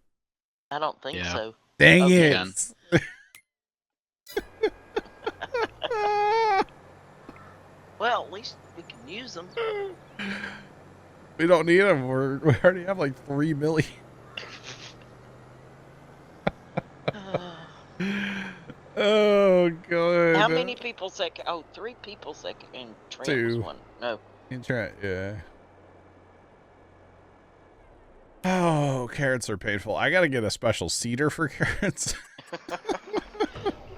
I don't think so. Dang Okay. it! Well, at least we can use them. We don't need them. We already have like 3 million. Oh god. How many people say? Oh, 3 people say. And Trent was 2. one. No. In Trent, yeah. Oh, carrots are painful. I gotta get a special seeder for carrots.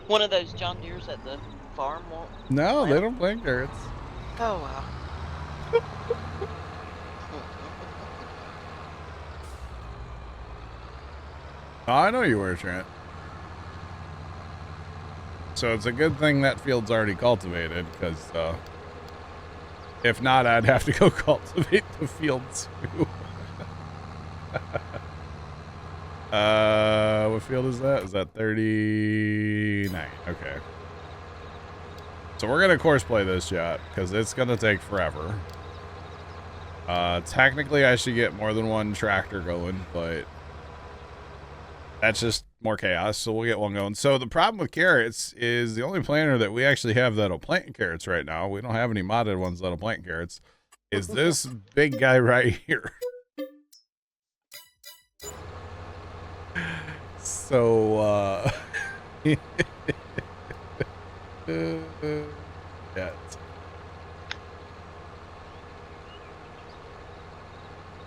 One of those John Deere's at the farm won't. No, they don't plant carrots. Oh wow. Oh, I know you were, Trent. So it's a good thing that field's already cultivated, because if not, I'd have to go cultivate the field too. What field is that? Is that 39? Okay. So we're gonna course play this shot because it's gonna take forever. Technically I should get more than one tractor going, but that's just more chaos, so we'll get one going. So the problem with carrots is the only planter that we actually have that'll plant carrots right now, we don't have any modded ones that'll plant carrots, is this big guy right here. So, yeah.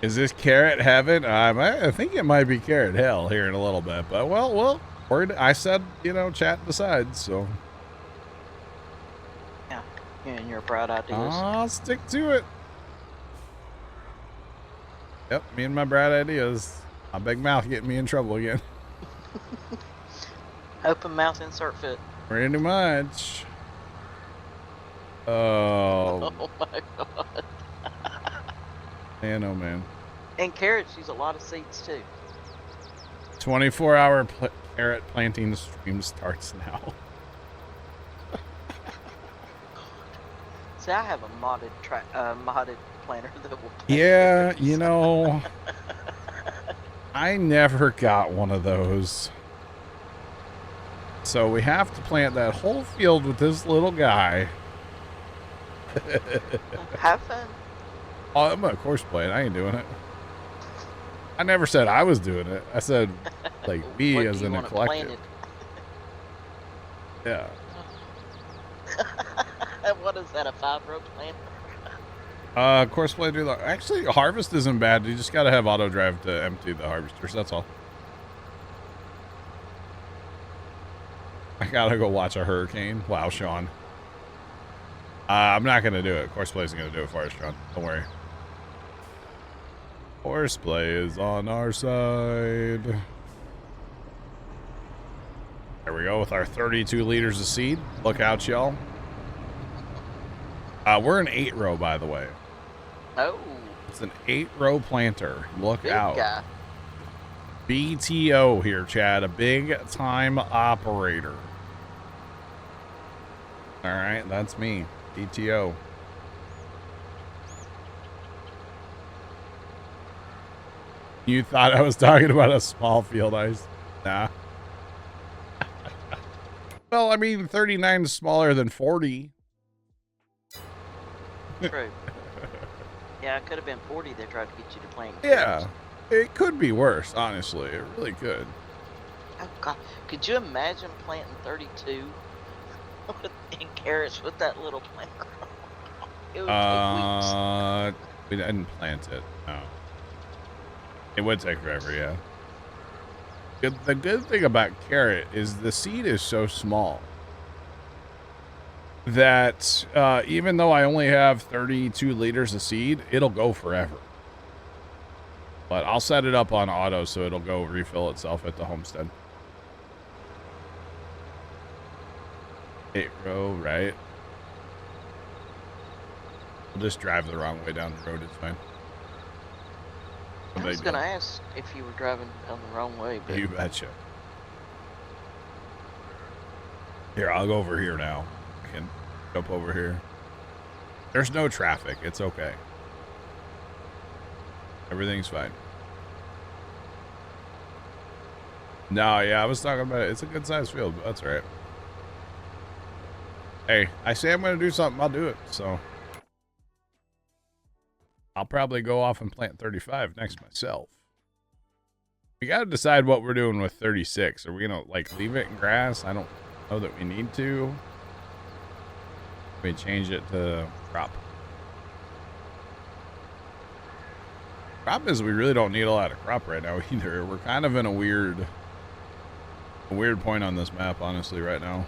Is this carrot heaven? I think it might be carrot hell here in a little bit, but well, I said, you know, chat decides, so. Yeah, and your bright ideas. I'll stick to it. Yep, me and my bright ideas. My big mouth getting me in trouble again. Open mouth, insert fit. Pretty much. Oh. Oh my god. Man, oh man. And carrots use a lot of seeds too. 24-hour carrot planting stream starts now. See, I have a modded planter that will. Yeah, you know, I never got one of those. So we have to plant that whole field with this little guy. Have fun. Oh, I'm a course playing. I ain't doing it. I never said I was doing it. I said, like, me What as do you in a wanna collective. plant Yeah. it? What is that, a 5-row planter? Course play do the actually harvest isn't bad. You just gotta have auto drive to empty the harvesters. That's all. I gotta go watch a hurricane. Wow, Sean. I'm not gonna do it. Course play isn't gonna do it for us, Sean. Don't worry. Course play is on our side. There we go with our 32 liters of seed. Look out, y'all. We're an 8-row, by the way. Oh. It's an 8-row planter. Look Big out. guy. BTO here, Chad. A big time operator. All right, that's me. BTO. You thought I was talking about a small field ice? Nah. Well, I mean, 39 is smaller than 40. True. Yeah, it could have been 40 they tried to get you to plant. Yeah, it could be worse, honestly. It really could. Oh God, could you imagine planting 32 in carrots with that little planter? It would take weeks. We didn't plant it. No. It would take forever, yeah. The good thing about carrot is the seed is so small that even though I only have 32 liters of seed, it'll go forever. But I'll set it up on auto so it'll go refill itself at the homestead. 8-row, right? We'll just drive the wrong way down the road. It's fine. I was gonna ask if you were driving down the wrong way, but You betcha. Here, I'll go over here now. I can jump over here. There's no traffic. It's okay. Everything's fine. No, yeah, I was talking about it. It's a good sized field, but that's all right. Hey, I say I'm going to do something, I'll do it. So I'll probably go off and plant 35 next myself. We got to decide what we're doing with 36. Are we going to like leave it in grass? I don't know that we need to. We change it to crop. Problem is we really don't need a lot of crop right now either. We're kind of in a weird point on this map, honestly, right now.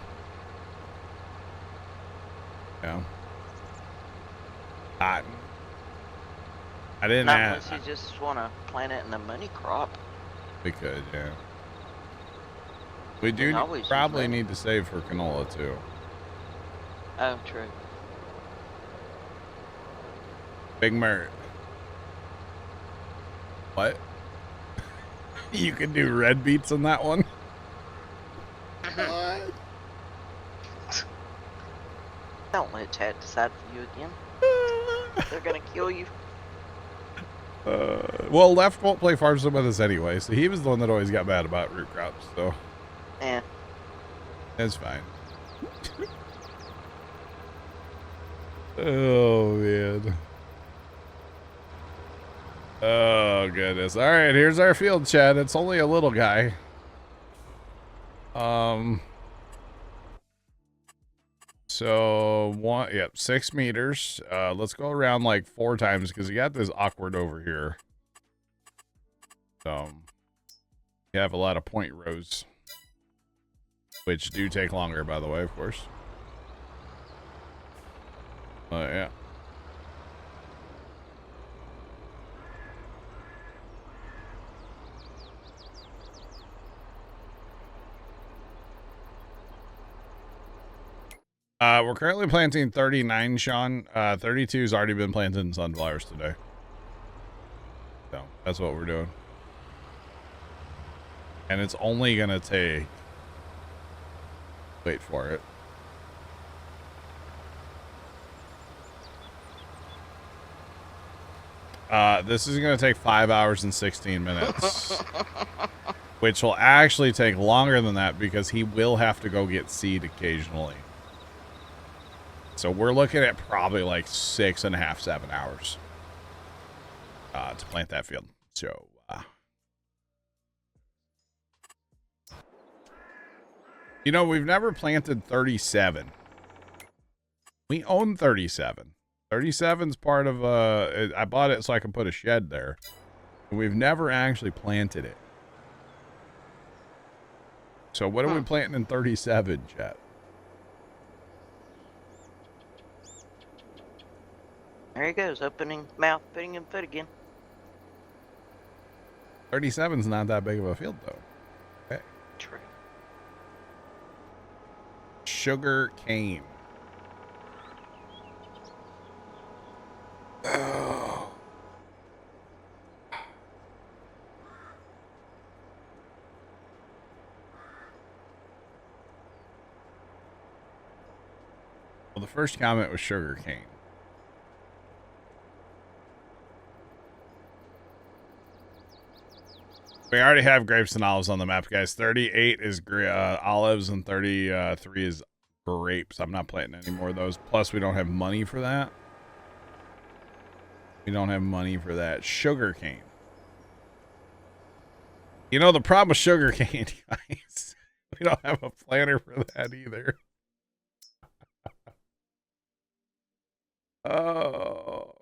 Yeah. Cotton. I didn't not ask. unless you just want to plant it in a money crop. We could, yeah. We can do always use probably money. need to save for canola too. Oh, true. Big Mert. What? You can do red beets on that one? What? Don't let Chad decide for you again. They're gonna kill you. Well, Left won't play Farm Sim with us anyway, so he was the one that always got mad about root crops, so Yeah. it's fine. Oh, man. Oh, goodness. All right, here's our field, Chad. It's only a little guy. So, 6 meters. Let's go around like 4 times because you got this awkward over here. You have a lot of point rows, which do take longer, by the way, of course. Yeah. We're currently planting 39, Sean. 32's already been planted in sunflowers today. So that's what we're doing. And it's only gonna take, wait for it. This is gonna take 5 hours and 16 minutes. which will actually take longer than that because he will have to go get seed occasionally. So we're looking at probably like 6.5, 7 hours to plant that field. So, you know, we've never planted 37. We own 37. 37's part of, I bought it so I can put a shed there. We've never actually planted it. So what are we planting in 37, chat? There he goes, opening mouth, putting in foot again. 37's not that big of a field, though. Okay. True. Sugar cane. Oh. Well, the first comment was sugar cane. We already have grapes and olives on the map, guys. 38 is olives and 33 is grapes. I'm not planting any more of those. Plus, we don't have money for that. We don't have money for that. Sugar cane. You know, the problem with sugar cane, guys, we don't have a planter for that either. Oh.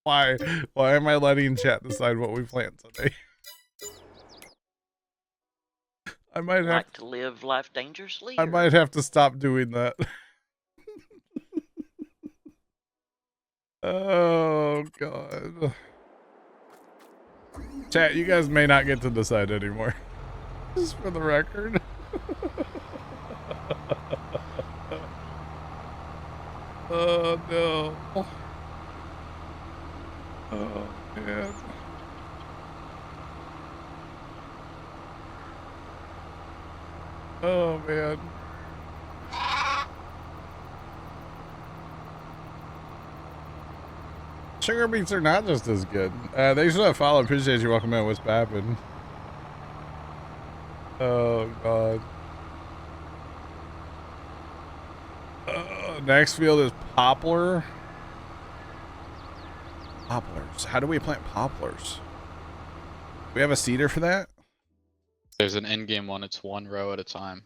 Why am I letting chat decide what we plant today? I might have to live life dangerously. I might have to stop doing that. Oh god. Chat, you guys may not get to decide anymore. Just for the record. Oh no. Oh man. Oh man. Sugar beets are not just as good. They should have followed. Appreciate you. Welcome in. What's poppin'? Oh god. Next field is poplar. Poplars. How do we plant poplars? We have a seeder for that? There's an end game one. It's one row at a time.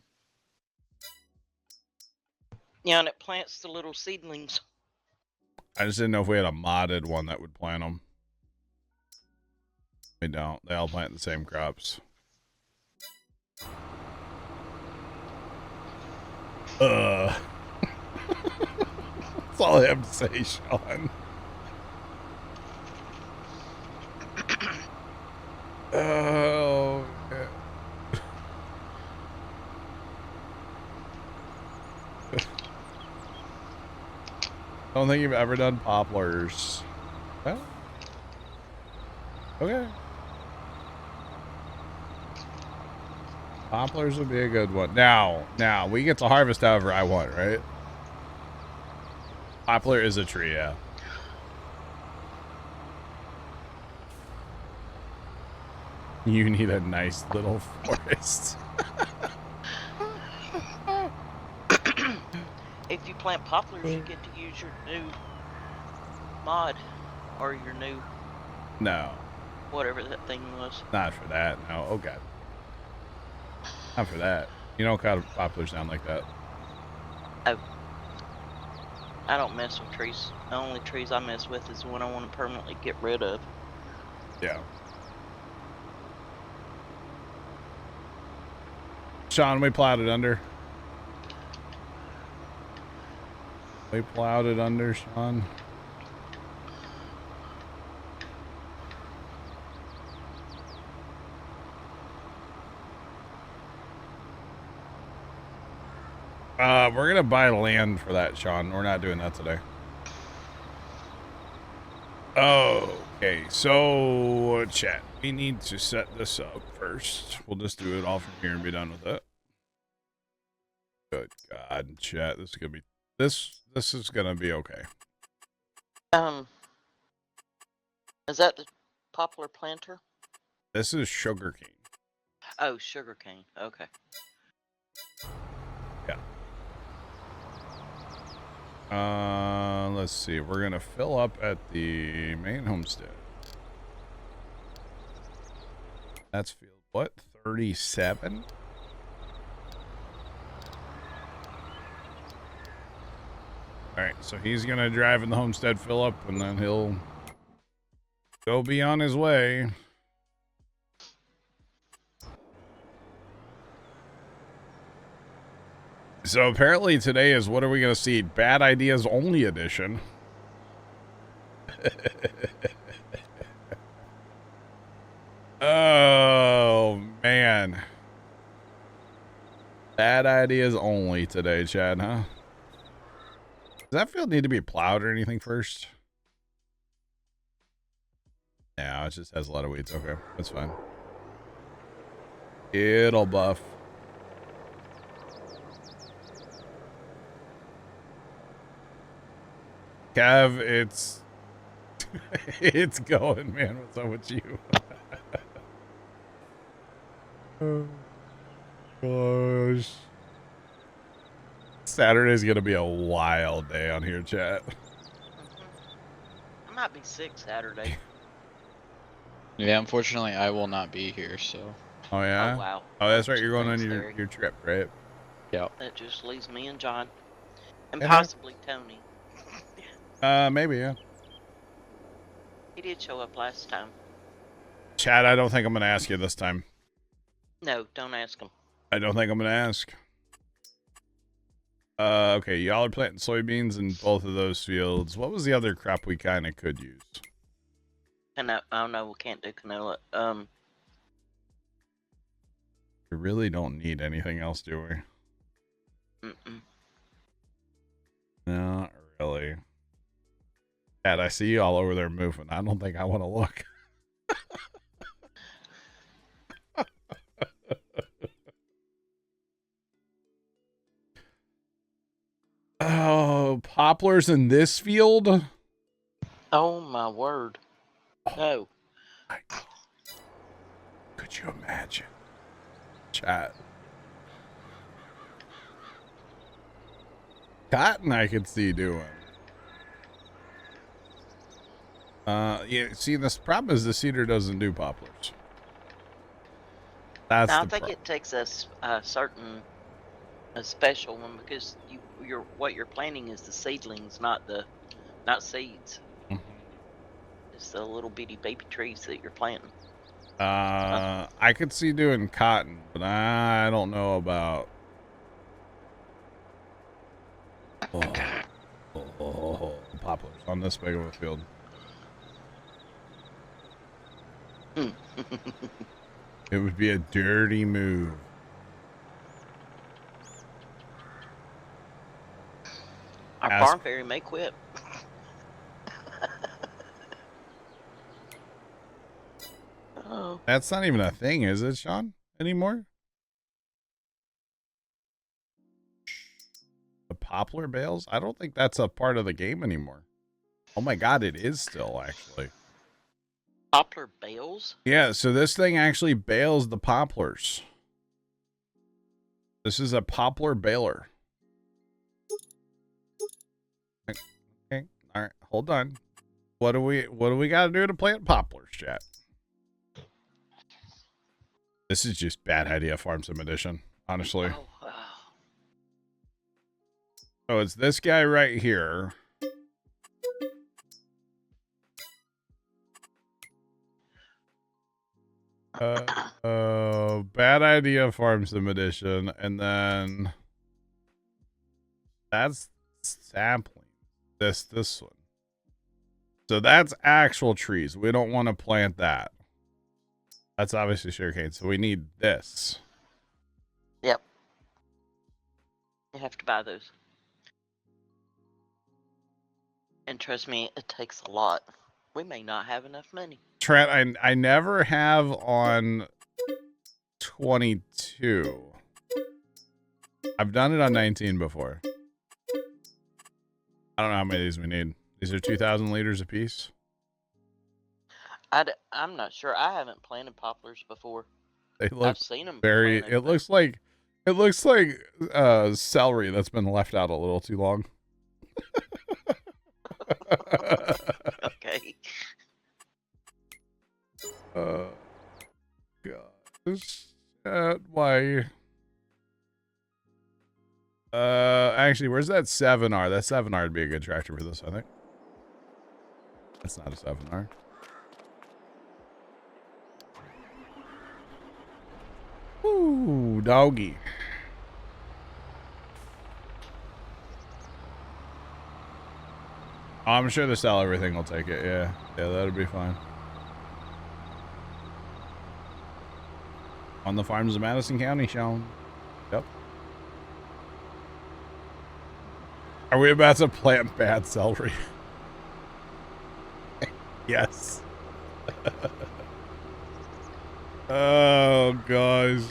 Yeah, and it plants the little seedlings. I just didn't know if we had a modded one that would plant them. We don't. They all plant the same crops. That's all I have to say, Sean. Oh, man. I don't think you've ever done poplars. Well, okay. Poplars would be a good one. Now, we get to harvest however I want, right? Poplar is a tree, yeah. You need a nice little forest. If you plant poplars, you get to use your new mod, or your new... No. Whatever that thing was. Not for that, no. Oh, God. Not for that. You don't cut poplars down like that. Oh. I don't mess with trees. The only trees I mess with is the one I want to permanently get rid of. Yeah. Sean, we plowed it under. We plowed it under, Sean. We're gonna buy land for that, Sean. We're not doing that today. Okay, so chat. We need to set this up first. We'll just do it all from here and be done with it. Good God, chat. This is gonna be this is gonna be okay. Is that the poplar planter? This is sugarcane. Oh, sugarcane. Okay. Let's see. We're gonna fill up at the main homestead. That's field what? 37? Alright, so he's gonna drive in the homestead, fill up, and then he'll go be on his way. So apparently today is What Are We Gonna See? Bad Ideas Only edition. Oh, man. Bad ideas only today, Chad, huh? Does that field need to be plowed or anything first? No, it just has a lot of weeds. Okay, that's fine. It'll buff. Kev, it's... it's going, man. What's up with you? Oh, gosh. Saturday's gonna be a wild day on here, chat. I might be sick Saturday. Yeah, unfortunately, I will not be here, so. Oh, yeah? Oh, wow. Oh, that's right. You're going on Thanks, your trip, right? Yeah. That just leaves me and John. And Yeah. possibly Tony. Maybe, yeah. He did show up last time. Chad, I don't think I'm gonna ask you this time. No, don't ask him. I don't think I'm gonna ask. Okay, y'all are planting soybeans in both of those fields. What was the other crop we kind of could use? And oh no, we can't do canola. We really don't need anything else, do we? Not really. Chad, I see you all over there moving. I don't think I want to look. Oh, poplars in this field? Oh my word. No. My God. Could you imagine? Chat. Cotton I could see doing. Yeah, see, this problem is the cedar doesn't do poplars. That's Now, I the think problem. it takes a certain a special one because what you're planting is the seedlings, not seeds. Mhm. It's the little bitty baby trees that you're planting. I could see doing cotton, but I don't know about. Poplars on this big of a field. It would be a dirty move. Our Ask- farm fairy may quit. Oh. That's not even a thing, is it, Sean? Anymore? The poplar bales? I don't think that's a part of the game anymore. Oh my God, it is still, actually. Poplar bales? Yeah, so this thing actually bales the poplars. This is a poplar baler. Okay, all right, hold on. What do we got to do to plant poplars, chat? This is just bad idea farm sim edition, honestly. Oh, wow. So it's this guy right here. Bad idea farm sim edition, and then that's sampling. This one. So that's actual trees. We don't want to plant that. That's obviously sugarcane. So we need this. Yep. You have to buy those. And trust me, it takes a lot. We may not have enough money. Trent, I never have on 22. I've done it on 19 before. I don't know how many of these we need. These are 2,000 liters apiece. I'm not sure. I haven't planted poplars before. They look I've seen them very. planted. It looks like celery that's been left out a little too long. Okay. Gosh. Why? Actually, where's that 7R? That 7R would be a good tractor for this, I think. That's not a 7R. Ooh, doggy. I'm sure the Sell Everything will take it. Yeah, that'll be fine. On the farms of Madison County, Sean. Yep. Are we about to plant bad celery? Yes. Oh, guys.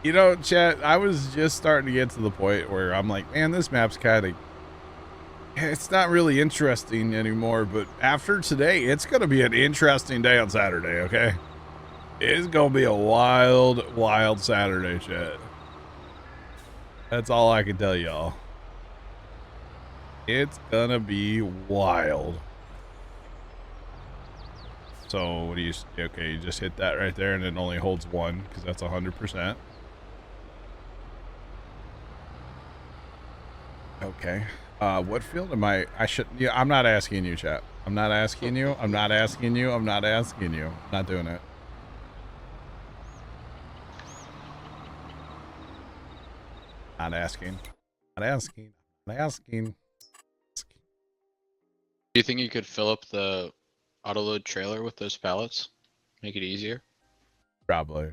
You know, chat, I was just starting to get to the point where I'm like, man, this map's kind of... It's not really interesting anymore, but after today, it's going to be an interesting day on Saturday, okay? It's going to be a wild, wild Saturday, chat. That's all I can tell y'all. It's going to be wild. So, what do you... Okay, you just hit that right there, and it only holds one, because that's 100%. Okay. What field am I should... Yeah, I'm not asking you, chat. I'm not asking you. I'm not asking you. I'm not asking you. I'm not doing it. Not asking. Not asking. Not asking. Do you think you could fill up the autoload trailer with those pallets? Make it easier? Probably.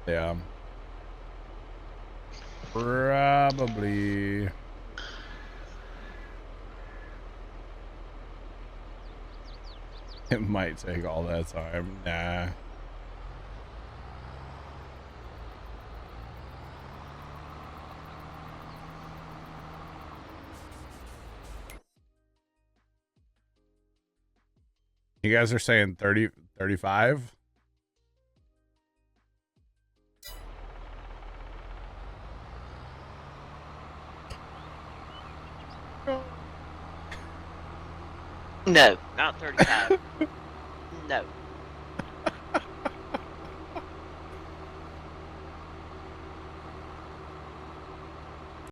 Yeah. Probably. It might take all that time. Nah. You guys are saying 30, 35? No, not 35. No.